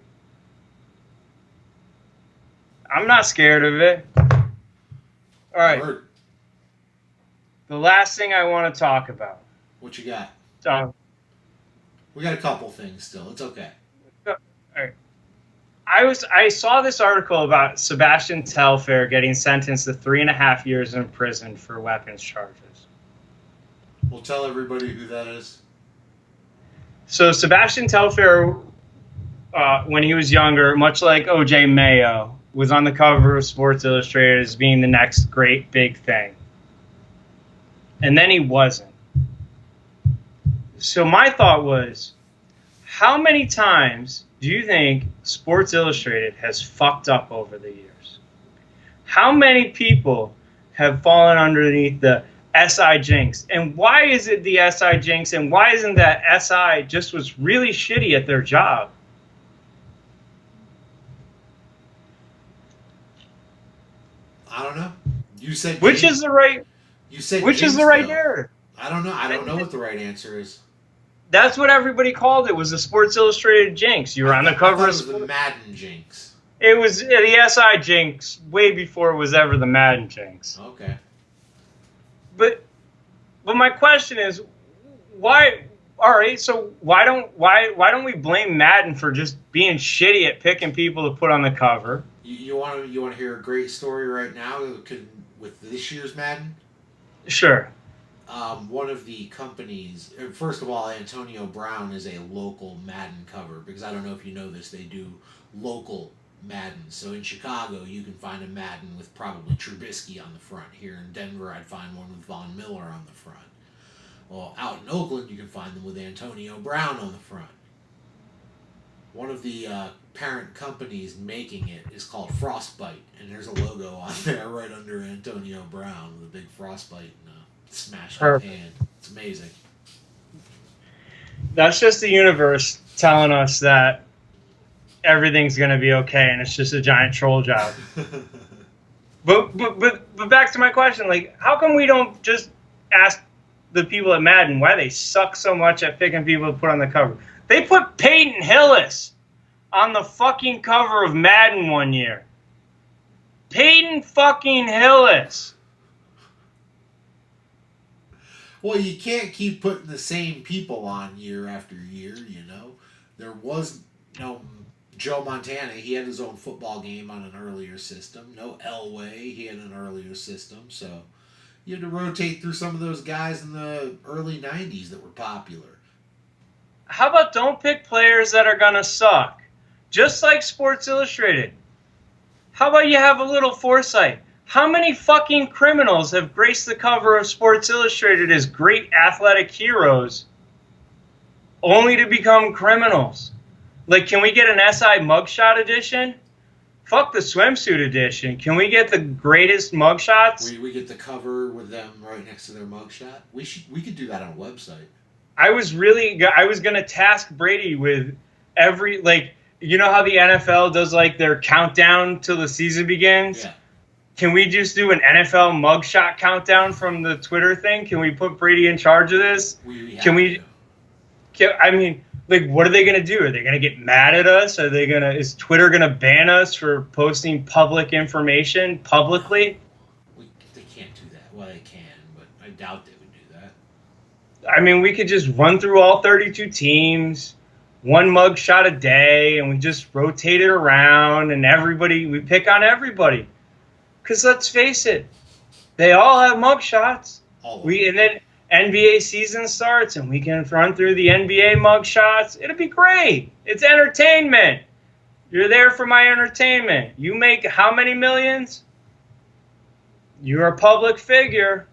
I'm not scared of it. All right. Word. The last thing I want to talk about. What you got? We got a couple things still. It's okay. All right. I saw this article about Sebastian Telfair getting sentenced to 3.5 years in prison for weapons charges. We'll tell everybody who that is. So Sebastian Telfair, when he was younger, much like O.J. Mayo, was on the cover of Sports Illustrated as being the next great big thing. And then he wasn't. So my thought was, how many times do you think Sports Illustrated has fucked up over the years? How many people have fallen underneath the SI jinx? And why is it the SI jinx? And why isn't that SI just was really shitty at their job? I don't know. You said which is the right? You said which jinx, is the right though. narrative? I don't know. I don't know what the right answer is. That's what everybody called it. Was the Sports Illustrated jinx? You were on the cover of the Madden jinx. It was the SI jinx way before it was ever the Madden jinx. Okay. But my question is, why? All right, so why don't we blame Madden for just being shitty at picking people to put on the cover? You want to hear a great story right now with this year's Madden? Sure. One of the companies, first of all, Antonio Brown is a local Madden cover, because I don't know if you know this, they do local Madden. So in Chicago, you can find a Madden with probably Trubisky on the front. Here in Denver, I'd find one with Von Miller on the front. Well, out in Oakland, you can find them with Antonio Brown on the front. one of the parent companies making it is called Frostbite, and there's a logo on there right under Antonio Brown with a big frostbite and a smashed up hand. It's amazing. That's just the universe telling us that everything's going to be okay, and it's just a giant troll job. But back to my question, like, how come we don't just ask the people at Madden why they suck so much at picking people to put on the cover? They put Peyton Hillis on the fucking cover of Madden one year. Peyton fucking Hillis. Well, you can't keep putting the same people on year after year, you know. There was no Joe Montana. He had his own football game on an earlier system. No Elway. He had an earlier system. So you had to rotate through some of those guys in the early 90s that were popular. How about don't pick players that are going to suck? Just like Sports Illustrated. How about you have a little foresight? How many fucking criminals have graced the cover of Sports Illustrated as great athletic heroes only to become criminals? Like, can we get an SI mugshot edition? Fuck the swimsuit edition. Can we get the greatest mugshots? We get the cover with them right next to their mugshot. We could do that on a website. I was gonna task Brady with every, like, you know how the NFL does like their countdown till the season begins? Yeah. Can we just do an NFL mugshot countdown from the Twitter thing? Can we put Brady in charge of this? I mean, like, what are they going to do? Are they going to get mad at us? Is Twitter going to ban us for posting public information publicly? They can't do that. Well, they can, but I doubt they would do that. I mean, we could just run through all 32 teams, one mugshot a day, and we just rotate it around, and we pick on everybody. Because let's face it, they all have mugshots. And then NBA season starts, and we can run through the NBA mugshots. It'll be great. It's entertainment. You're there for my entertainment. You make how many millions? You're a public figure.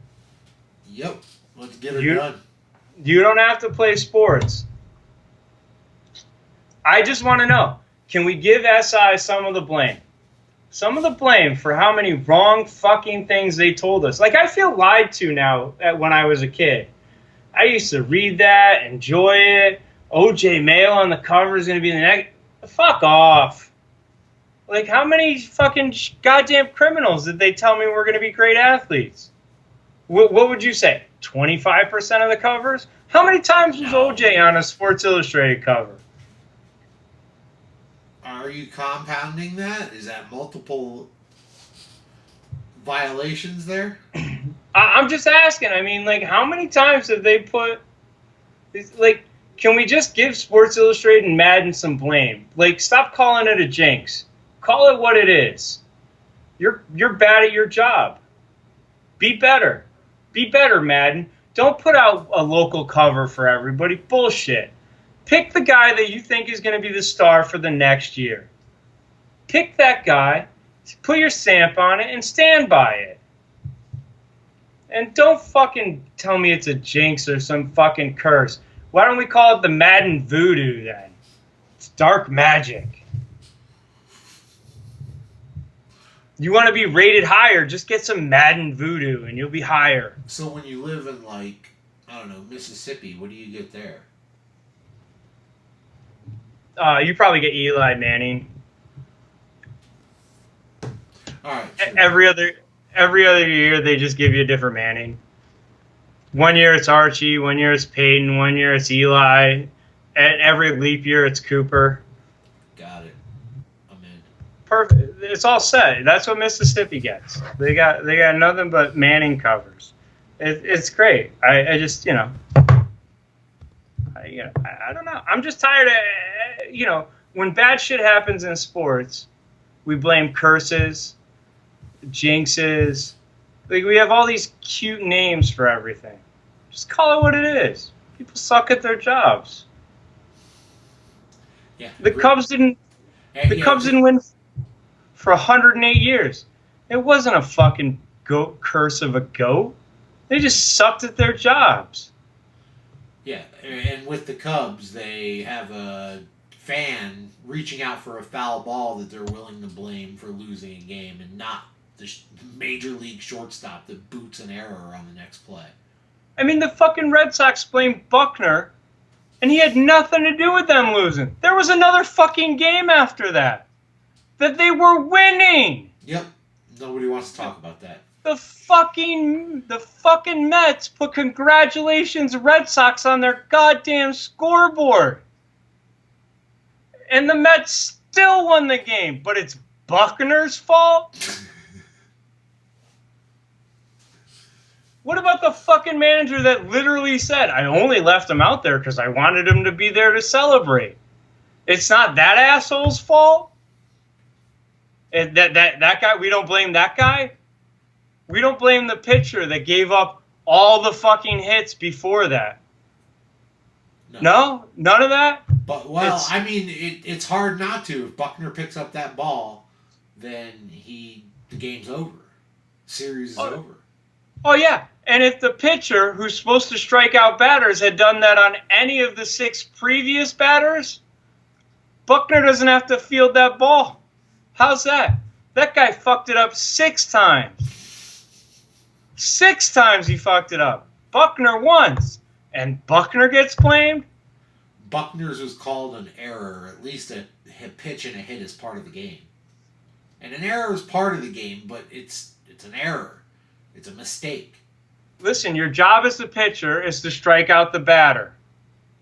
Yep. Let's get it done. You don't have to play sports. I just want to know, can we give SI some of the blame? Some of the blame for how many wrong fucking things they told us. Like, I feel lied to now when I was a kid. I used to read that, enjoy it. OJ Mayo on the cover is going to be the next. Fuck off. Like, how many fucking goddamn criminals did they tell me were going to be great athletes? What would you say? 25% of the covers? How many times was OJ on a Sports Illustrated cover? Are you compounding that? Is that multiple violations there? I'm just asking. I mean, like, how many times have they put... Like, can we just give Sports Illustrated and Madden some blame? Like, stop calling it a jinx. Call it what it is. You're bad at your job. Be better. Be better, Madden. Don't put out a local cover for everybody. Bullshit. Pick the guy that you think is going to be the star for the next year. Pick that guy, put your stamp on it, and stand by it. And don't fucking tell me it's a jinx or some fucking curse. Why don't we call it the Madden Voodoo then? It's dark magic. You want to be rated higher, just get some Madden Voodoo and you'll be higher. So when you live in, like, I don't know, Mississippi, what do you get there? You probably get Eli Manning. All right. Sure. Every other year, they just give you a different Manning. One year it's Archie, one year it's Peyton, one year it's Eli. And every leap year it's Cooper. Got it. I'm in. Perfect. It's all set. That's what Mississippi gets. They got nothing but Manning covers. It's great. I just, you know. I don't know. I'm just tired of, when bad shit happens in sports, we blame curses, jinxes. Like, we have all these cute names for everything. Just call it what it is. People suck at their jobs. Yeah. The Cubs didn't win for 108 years. It wasn't a fucking curse of a goat. They just sucked at their jobs. Yeah, and with the Cubs, they have a fan reaching out for a foul ball that they're willing to blame for losing a game, and not the major league shortstop that boots an error on the next play. I mean, the fucking Red Sox blamed Buckner, and he had nothing to do with them losing. There was another fucking game after that they were winning. Yep. Nobody wants to talk about that. The fucking Mets put congratulations Red Sox on their goddamn scoreboard. And the Mets still won the game, but it's Buckner's fault? What about the fucking manager that literally said, I only left him out there because I wanted him to be there to celebrate? It's not that asshole's fault? And that guy, we don't blame that guy? We don't blame the pitcher that gave up all the fucking hits before that. No? None of that? But, well, I mean, it's hard not to. If Buckner picks up that ball, then the game's over. Series is over. Oh, yeah. And if the pitcher, who's supposed to strike out batters, had done that on any of the 6 previous batters, Buckner doesn't have to field that ball. How's that? That guy fucked it up 6 times. 6 times he fucked it up. Buckner once. And Buckner gets blamed? Buckner's was called an error. At least a pitch and a hit is part of the game. And an error is part of the game, but it's an error. It's a mistake. Listen, your job as the pitcher is to strike out the batter.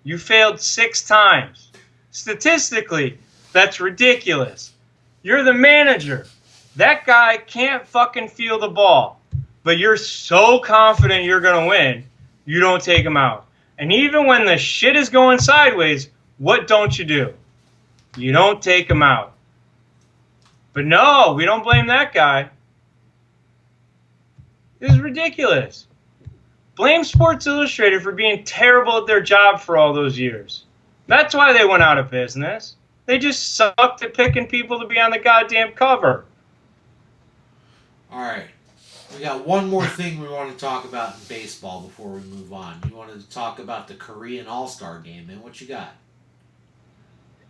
You failed 6 times. Statistically, that's ridiculous. You're the manager. That guy can't fucking field the ball. But you're so confident you're going to win, you don't take him out. And even when the shit is going sideways, what don't you do? You don't take him out. But no, we don't blame that guy. This is ridiculous. Blame Sports Illustrated for being terrible at their job for all those years. That's why they went out of business. They just sucked at picking people to be on the goddamn cover. All right. We got one more thing we want to talk about in baseball before we move on. You wanted to talk about the Korean All-Star game, man. What you got?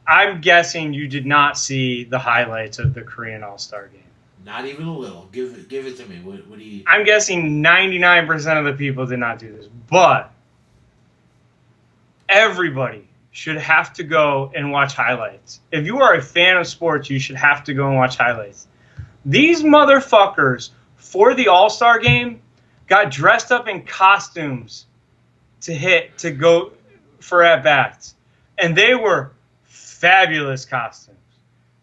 I'm guessing you did not see the highlights of the Korean All-Star game. Not even a little. Give it to me. What do you... I'm guessing 99% of the people did not do this. But everybody should have to go and watch highlights. If you are a fan of sports, you should have to go and watch highlights. These motherfuckers, for the All-Star game, got dressed up in costumes to go for at-bats. And they were fabulous costumes.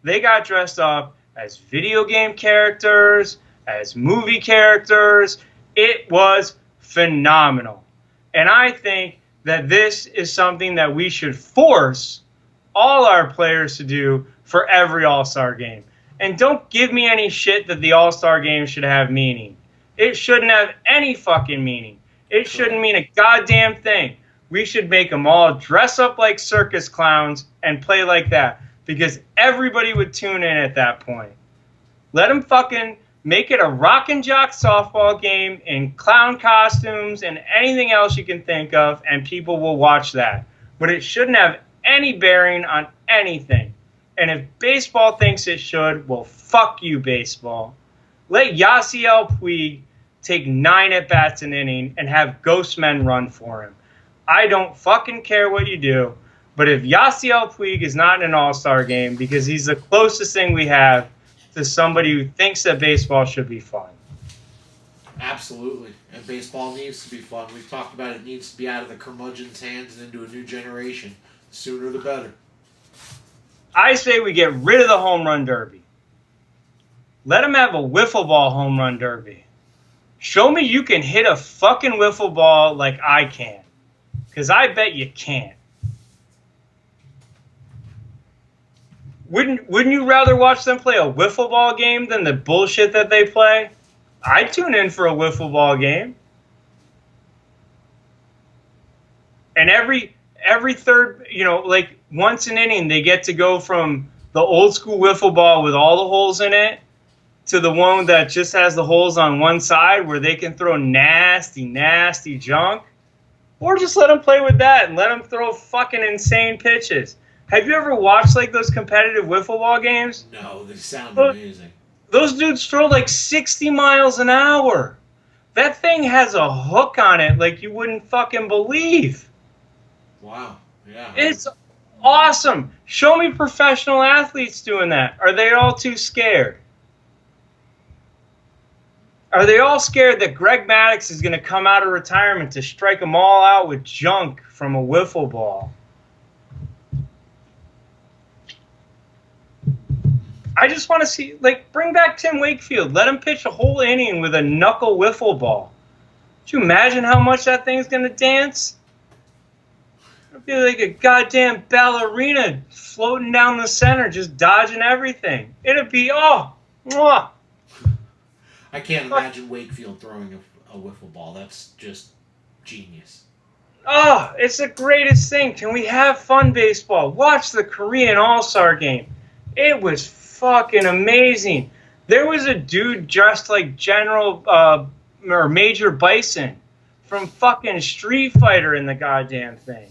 They got dressed up as video game characters, as movie characters. It was phenomenal. And I think that this is something that we should force all our players to do for every All-Star game. And don't give me any shit that the All-Star game should have meaning. It shouldn't have any fucking meaning. It shouldn't mean a goddamn thing. We should make them all dress up like circus clowns and play like that, because everybody would tune in at that point. Let them fucking make it a rock and jock softball game in clown costumes and anything else you can think of, and people will watch that. But it shouldn't have any bearing on anything. And if baseball thinks it should, well, fuck you, baseball. Let Yasiel Puig take 9 at-bats an inning and have ghost men run for him. I don't fucking care what you do. But if Yasiel Puig is not in an All-Star game because he's the closest thing we have to somebody who thinks that baseball should be fun. Absolutely. And baseball needs to be fun. We've talked about it needs to be out of the curmudgeon's hands and into a new generation. The sooner the better. I say we get rid of the home run derby. Let them have a wiffle ball home run derby. Show me you can hit a fucking wiffle ball like I can. Because I bet you can't. Wouldn't you rather watch them play a wiffle ball game than the bullshit that they play? I'd tune in for a wiffle ball game. And every third, like once an inning, they get to go from the old school wiffle ball with all the holes in it to the one that just has the holes on one side where they can throw nasty, nasty junk. Or just let them play with that and let them throw fucking insane pitches. Have you ever watched like those competitive wiffle ball games? No, they sound Those, amazing. those dudes throw like 60 miles an hour. That thing has a hook on it like you wouldn't fucking believe. Wow. Yeah. It's awesome. Show me professional athletes doing that. Are they all too scared? Are they all scared that Greg Maddux is going to come out of retirement to strike them all out with junk from a wiffle ball? I just want to see, like, bring back Tim Wakefield. Let him pitch a whole inning with a knuckle wiffle ball. Could you imagine how much that thing's going to dance? It'll be like a goddamn ballerina floating down the center, just dodging everything. It'll be, oh, mwah. I can't imagine Wakefield throwing a wiffle ball. That's just genius. Oh, it's the greatest thing. Can we have fun baseball? Watch the Korean All-Star game. It was fucking amazing. There was a dude dressed like General or Major Bison from fucking Street Fighter in the goddamn thing.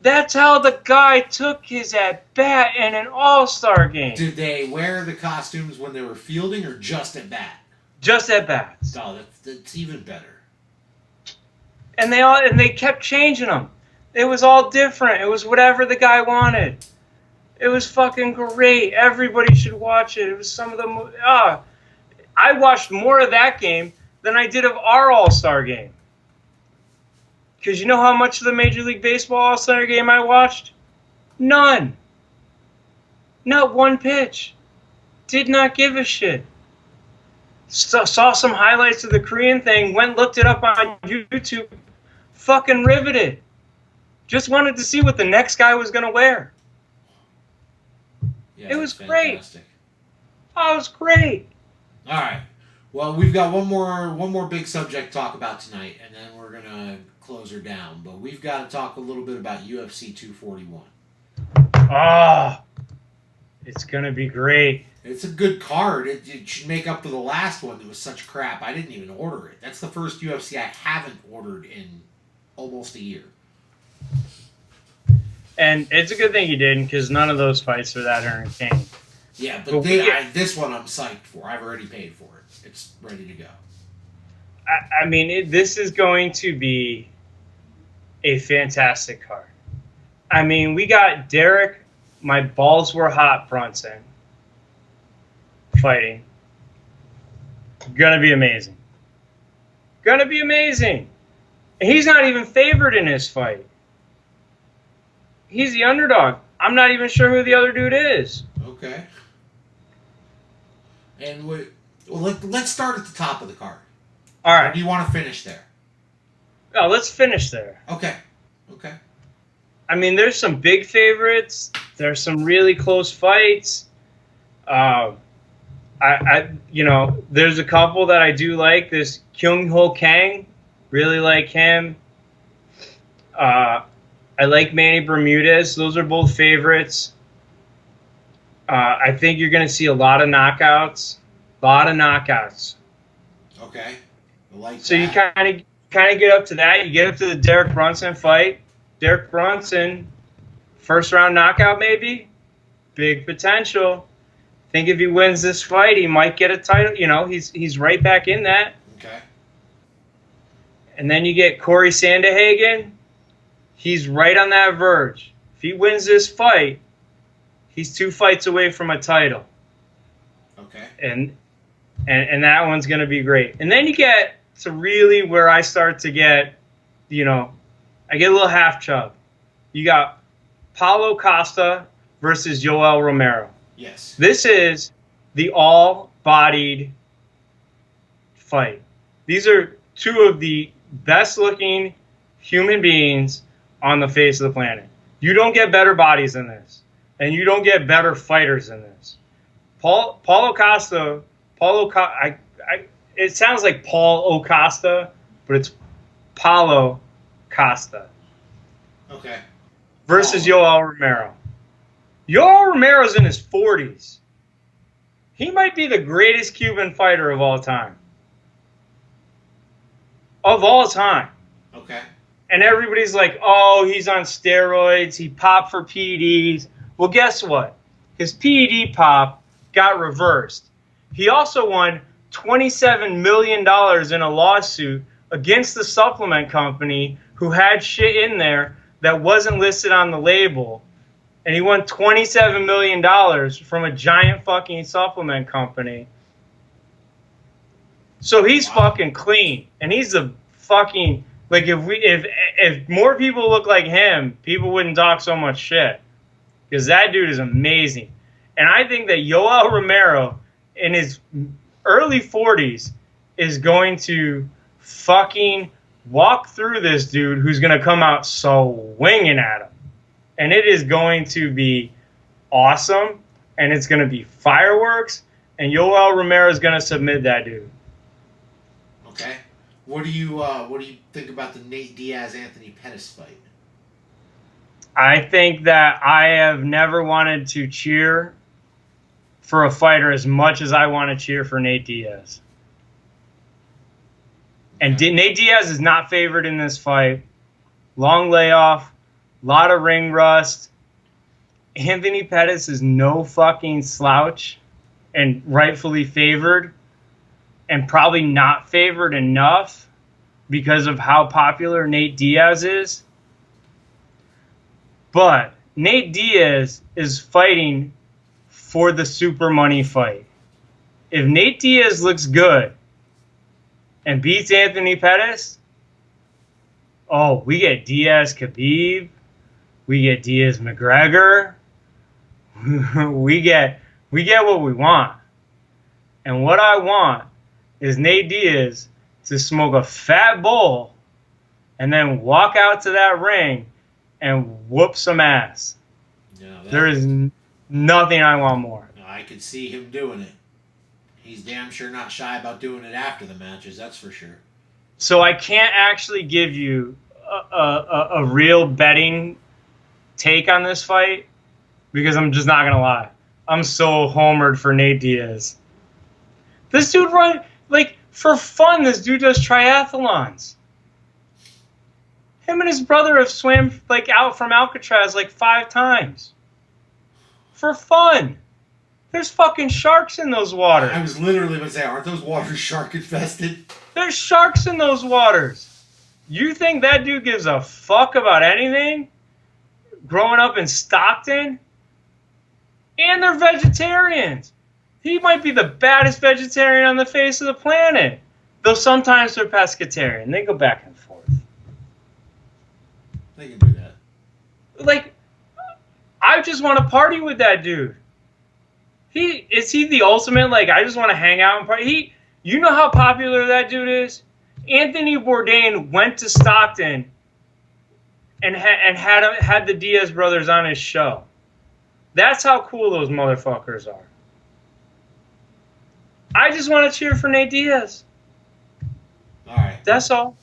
That's how the guy took his at-bat in an all-star game. Did they wear the costumes when they were fielding or just at bat? Just at-bats. Oh, that's even better. And they kept changing them. It was all different. It was whatever the guy wanted. It was fucking great. Everybody should watch it. It was some of the... I watched more of that game than I did of our all-star game. Because you know how much of the Major League Baseball All-Star game I watched? None. Not one pitch. Did not give a shit. Saw some highlights of the Korean thing, went looked it up on YouTube, fucking riveted. Just wanted to see what the next guy was going to wear. Yeah, it was great. Fantastic. Oh, it was great. All right. Well, we've got one more big subject to talk about tonight, and then we're gonna close her down. But we've got to talk a little bit about UFC 241. Oh, it's gonna be great. It's a good card. It should make up for the last one that was such crap. I didn't even order it. That's the first UFC I haven't ordered in almost a year. And it's a good thing you didn't, because none of those fights are that entertaining. Yeah, but this one I'm psyched for. I've already paid for it. It's ready to go. I mean, this is going to be a fantastic card. I mean, we got Derek, my balls were hot Brunson, fighting. Gonna be amazing. Gonna be amazing. And he's not even favored in this fight. He's the underdog. I'm not even sure who the other dude is. Okay. And let's start at the top of the card. All right. Or do you want to finish there? Oh, let's finish there. Okay. I mean, there's some big favorites. There's some really close fights. There's a couple that I do like. There's Kyung Ho Kang. Really like him. I like Manny Bermudez. Those are both favorites. I think you're going to see a lot of knockouts. Okay. I like so that. you kind of get up to that. You get up to the Derek Brunson fight. Derek Brunson, first round knockout maybe. Big potential. Think if he wins this fight, he might get a title. You know, he's right back in that. Okay. And then you get Corey Sandhagen. He's right on that verge. If he wins this fight, he's 2 fights away from a title. Okay. And that one's going to be great. And then you get to really where I start to get, I get a little half chub. You got Paulo Costa versus Yoel Romero. Yes. This is the all-bodied fight. These are 2 of the best-looking human beings on the face of the planet. You don't get better bodies than this, and you don't get better fighters than this. Paulo Costa. It sounds like Paul Acosta, but it's Paulo Costa. Okay. Versus Yoel Romero. Yoel Romero's in his 40s. He might be the greatest Cuban fighter of all time. Of all time. Okay. And everybody's like, oh, he's on steroids. He popped for PEDs. Well, guess what? His PED pop got reversed. He also won $27 million in a lawsuit against the supplement company who had shit in there that wasn't listed on the label. And he won $27 million from a giant fucking supplement company. So he's fucking clean. And he's a fucking, like, if more people look like him, people wouldn't talk so much shit. Because that dude is amazing. And I think that Yoel Romero in his early 40s is going to fucking walk through this dude who's going to come out swinging at him. And it is going to be awesome. And it's going to be fireworks. And Yoel Romero is going to submit that dude. Okay. What do you think about the Nate Diaz-Anthony Pettis fight? I think that I have never wanted to cheer for a fighter as much as I want to cheer for Nate Diaz. And Nate Diaz is not favored in this fight. Long layoff, a lot of ring rust. Anthony Pettis is no fucking slouch and rightfully favored, and probably not favored enough because of how popular Nate Diaz is. But Nate Diaz is fighting for the super money fight. If Nate Diaz looks good and beats Anthony Pettis, oh, we get Diaz Khabib, we get Diaz McGregor, we get what we want. And what I want is Nate Diaz to smoke a fat bowl and then walk out to that ring and whoop some ass. There is nothing I want more. No, I could see him doing it. He's damn sure not shy about doing it after the matches, that's for sure. So I can't actually give you a real betting take on this fight because I'm just not going to lie. I'm so homered for Nate Diaz. This dude for fun, this dude does triathlons. Him and his brother have swam out from Alcatraz 5 times. For fun. There's fucking sharks in those waters. I was literally going to say, aren't those waters shark infested? There's sharks in those waters. You think that dude gives a fuck about anything? Growing up in Stockton? And they're vegetarians. He might be the baddest vegetarian on the face of the planet. Though sometimes they're pescatarian. They go back and forth. They can do that. I just want to party with that dude. Is he the ultimate, I just want to hang out and party? You know how popular that dude is? Anthony Bourdain went to Stockton and had the Diaz brothers on his show. That's how cool those motherfuckers are. I just want to cheer for Nate Diaz. All right. That's all.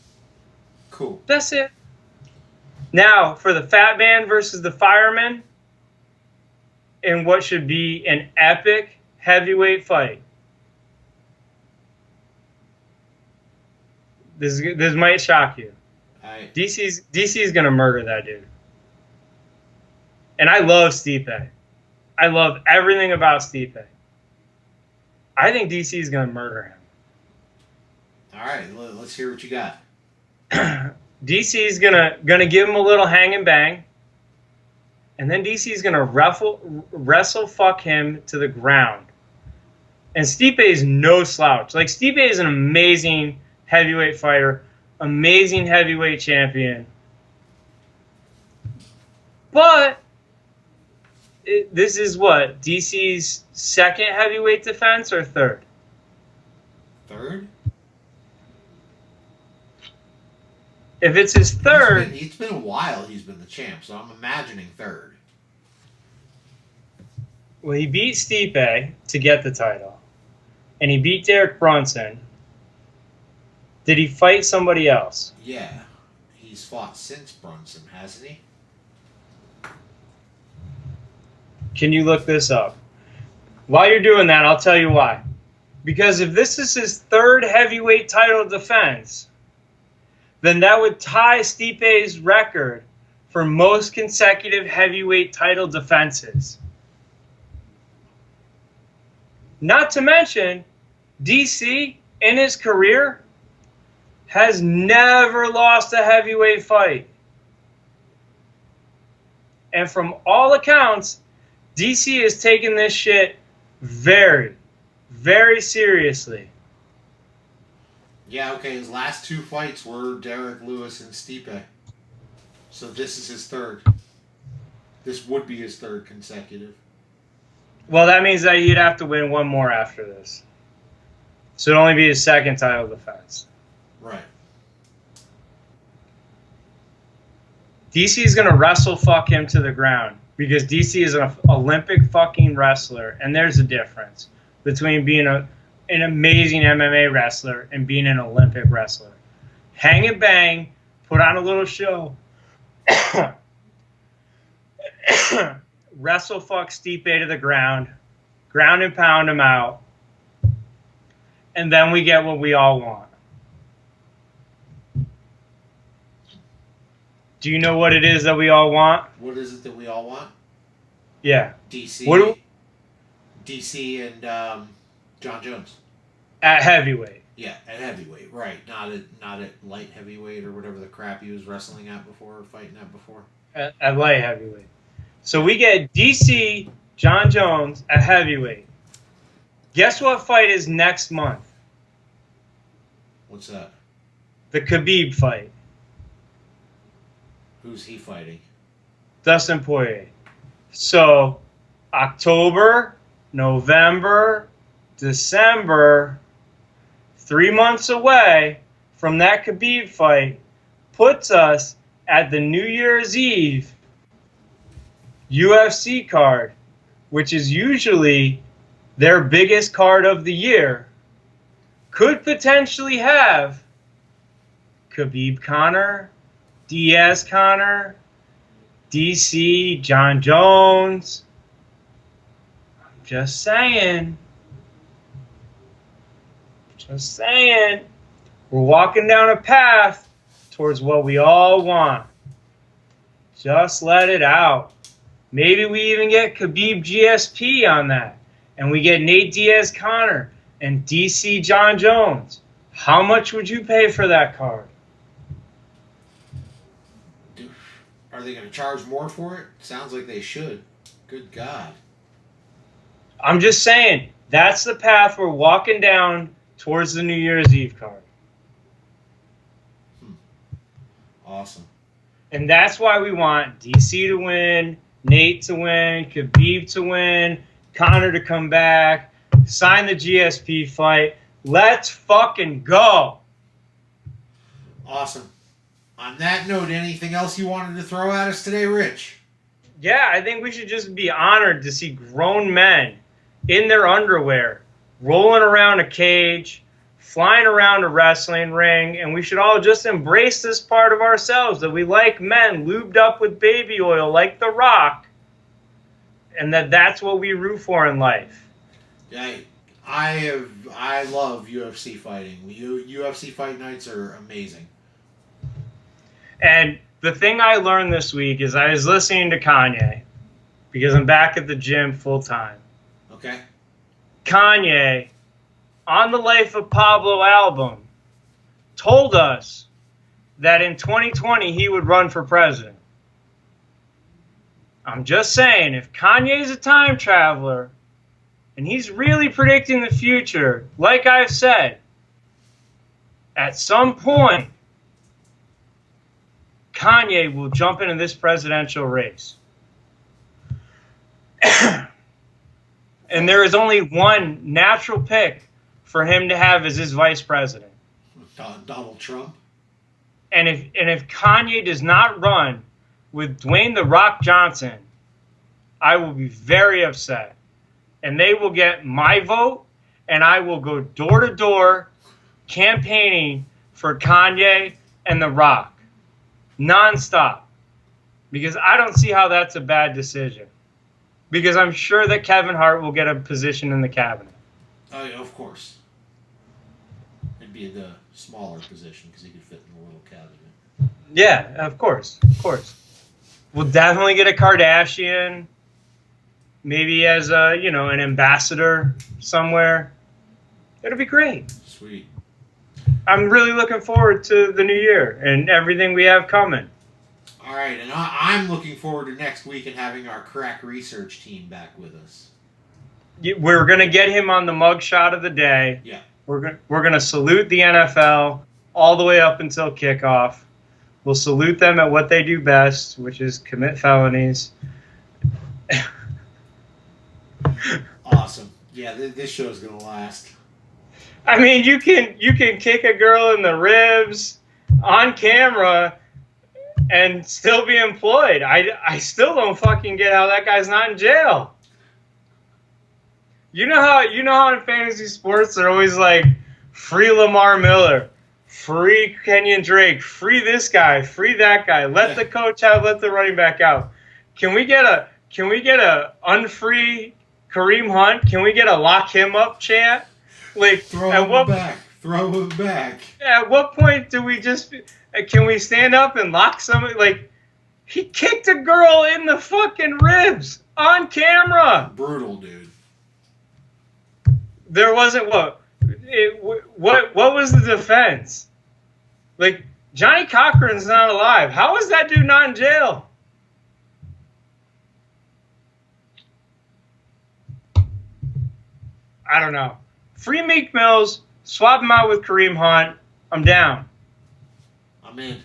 Cool. That's it. Now, for the Fat Man versus the Fireman, in what should be an epic heavyweight fight. This might shock you. Right. DC's gonna murder that dude. And I love Stipe. I love everything about Stipe. I think DC's gonna murder him. All right, let's hear what you got. DC's gonna give him a little hang and bang, and then DC's gonna wrestle fuck him to the ground. And Stipe is no slouch. Stipe is an amazing heavyweight fighter, amazing heavyweight champion. But this is what, DC's second heavyweight defense or third? Third? If it's his third... It's been a while he's been the champ, so I'm imagining third. Well, he beat Stipe to get the title. And he beat Derek Brunson. Did he fight somebody else? Yeah. He's fought since Brunson, hasn't he? Can you look this up? While you're doing that, I'll tell you why. Because if this is his third heavyweight title defense, then that would tie Stipe's record for most consecutive heavyweight title defenses. Not to mention, DC, in his career, has never lost a heavyweight fight. And from all accounts, DC has taken this shit very, very seriously. Yeah, okay, his last 2 fights were Derek Lewis and Stipe. So this is his third. This would be his third consecutive. Well, that means that he'd have to win one more after this. So it'd only be his second title defense. Right. DC is going to wrestle fuck him to the ground because DC is an Olympic fucking wrestler, and there's a difference between being an amazing MMA wrestler and being an Olympic wrestler. Hang and bang, put on a little show, wrestle fuck Stipe to the ground and pound him out, and then we get what we all want. Do you know what it is that we all want? What is it that we all want? Yeah. DC. DC and John Jones. At heavyweight. Yeah, at heavyweight, right? Not at light heavyweight or whatever the crap he was wrestling at before or fighting at before. At light heavyweight. So we get DC, John Jones at heavyweight. Guess what fight is next month? What's that? The Khabib fight. Who's he fighting? Dustin Poirier. So October, November, December, 3 months away from that Khabib fight puts us at the New Year's Eve UFC card, which is usually their biggest card of the year. Could potentially have Khabib Conor, Diaz Conor, DC, John Jones. I'm just saying. Just saying. We're walking down a path towards what we all want. Just let it out. Maybe we even get Khabib GSP on that. And we get Nate Diaz Conor and DC John Jones. How much would you pay for that card? Are they going to charge more for it? Sounds like they should. Good God. I'm just saying, that's the path we're walking down towards the New Year's Eve card. Awesome. And that's why we want DC to win, Nate to win, Khabib to win, Conor to come back, sign the GSP fight. Let's fucking go. Awesome. On that note, anything else you wanted to throw at us today, Rich? Yeah, I think we should just be honored to see grown men in their underwear, rolling around a cage, flying around a wrestling ring, and we should all just embrace this part of ourselves, that we like men lubed up with baby oil like The Rock, and that's what we root for in life. Yeah, I love UFC fighting. UFC fight nights are amazing. And the thing I learned this week is I was listening to Kanye, because I'm back at the gym full time. Okay. Kanye, on the Life of Pablo album, told us that in 2020 he would run for president. I'm just saying, if Kanye's a time traveler and he's really predicting the future, like I've said, at some point, Kanye will jump into this presidential race. And there is only one natural pick for him to have as his vice president. Donald Trump. And if Kanye does not run with Dwayne "The Rock" Johnson, I will be very upset. And they will get my vote, and I will go door to door campaigning for Kanye and The Rock. Nonstop. Because I don't see how that's a bad decision. Because I'm sure that Kevin Hart will get a position in the cabinet. Oh, yeah, of course. It'd be smaller position because he could fit in the little cabinet. Yeah, of course, of course. We'll definitely get a Kardashian, maybe as a an ambassador somewhere. It'll be great. Sweet. I'm really looking forward to the new year and everything we have coming. All right, and I'm looking forward to next week and having our crack research team back with us. We're gonna get him on the mugshot of the day. Yeah. We're gonna salute the NFL all the way up until kickoff. We'll salute them at what they do best, which is commit felonies. Awesome. Yeah, this show's gonna last. I mean, you can kick a girl in the ribs on camera and still be employed. I still don't fucking get how that guy's not in jail. You know how in fantasy sports they're always like free Lamar Miller, free Kenyon Drake, free this guy, free that guy. Let the coach out, let the running back out. Can we get a unfree Kareem Hunt? Can we get a lock him up chant? Like throw him back. At what point do we can we stand up and lock somebody? Like, he kicked a girl in the fucking ribs on camera. Brutal, dude. There wasn't what was the defense? Like, Johnny Cochran's not alive. How is that dude not in jail? I don't know. Free Meek Mills, swap him out with Kareem Hunt. I'm down. I'm in.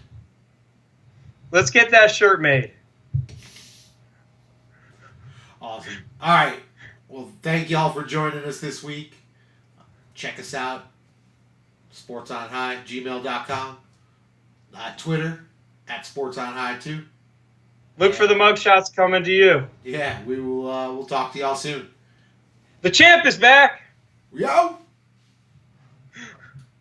Let's get that shirt made. Awesome. All right. Well, thank y'all for joining us this week. Check us out. sportsonhigh@gmail.com. Twitter @sportsonhigh too. Look for the mugshots coming to you. Yeah, we will. We'll talk to y'all soon. The champ is back. Yo.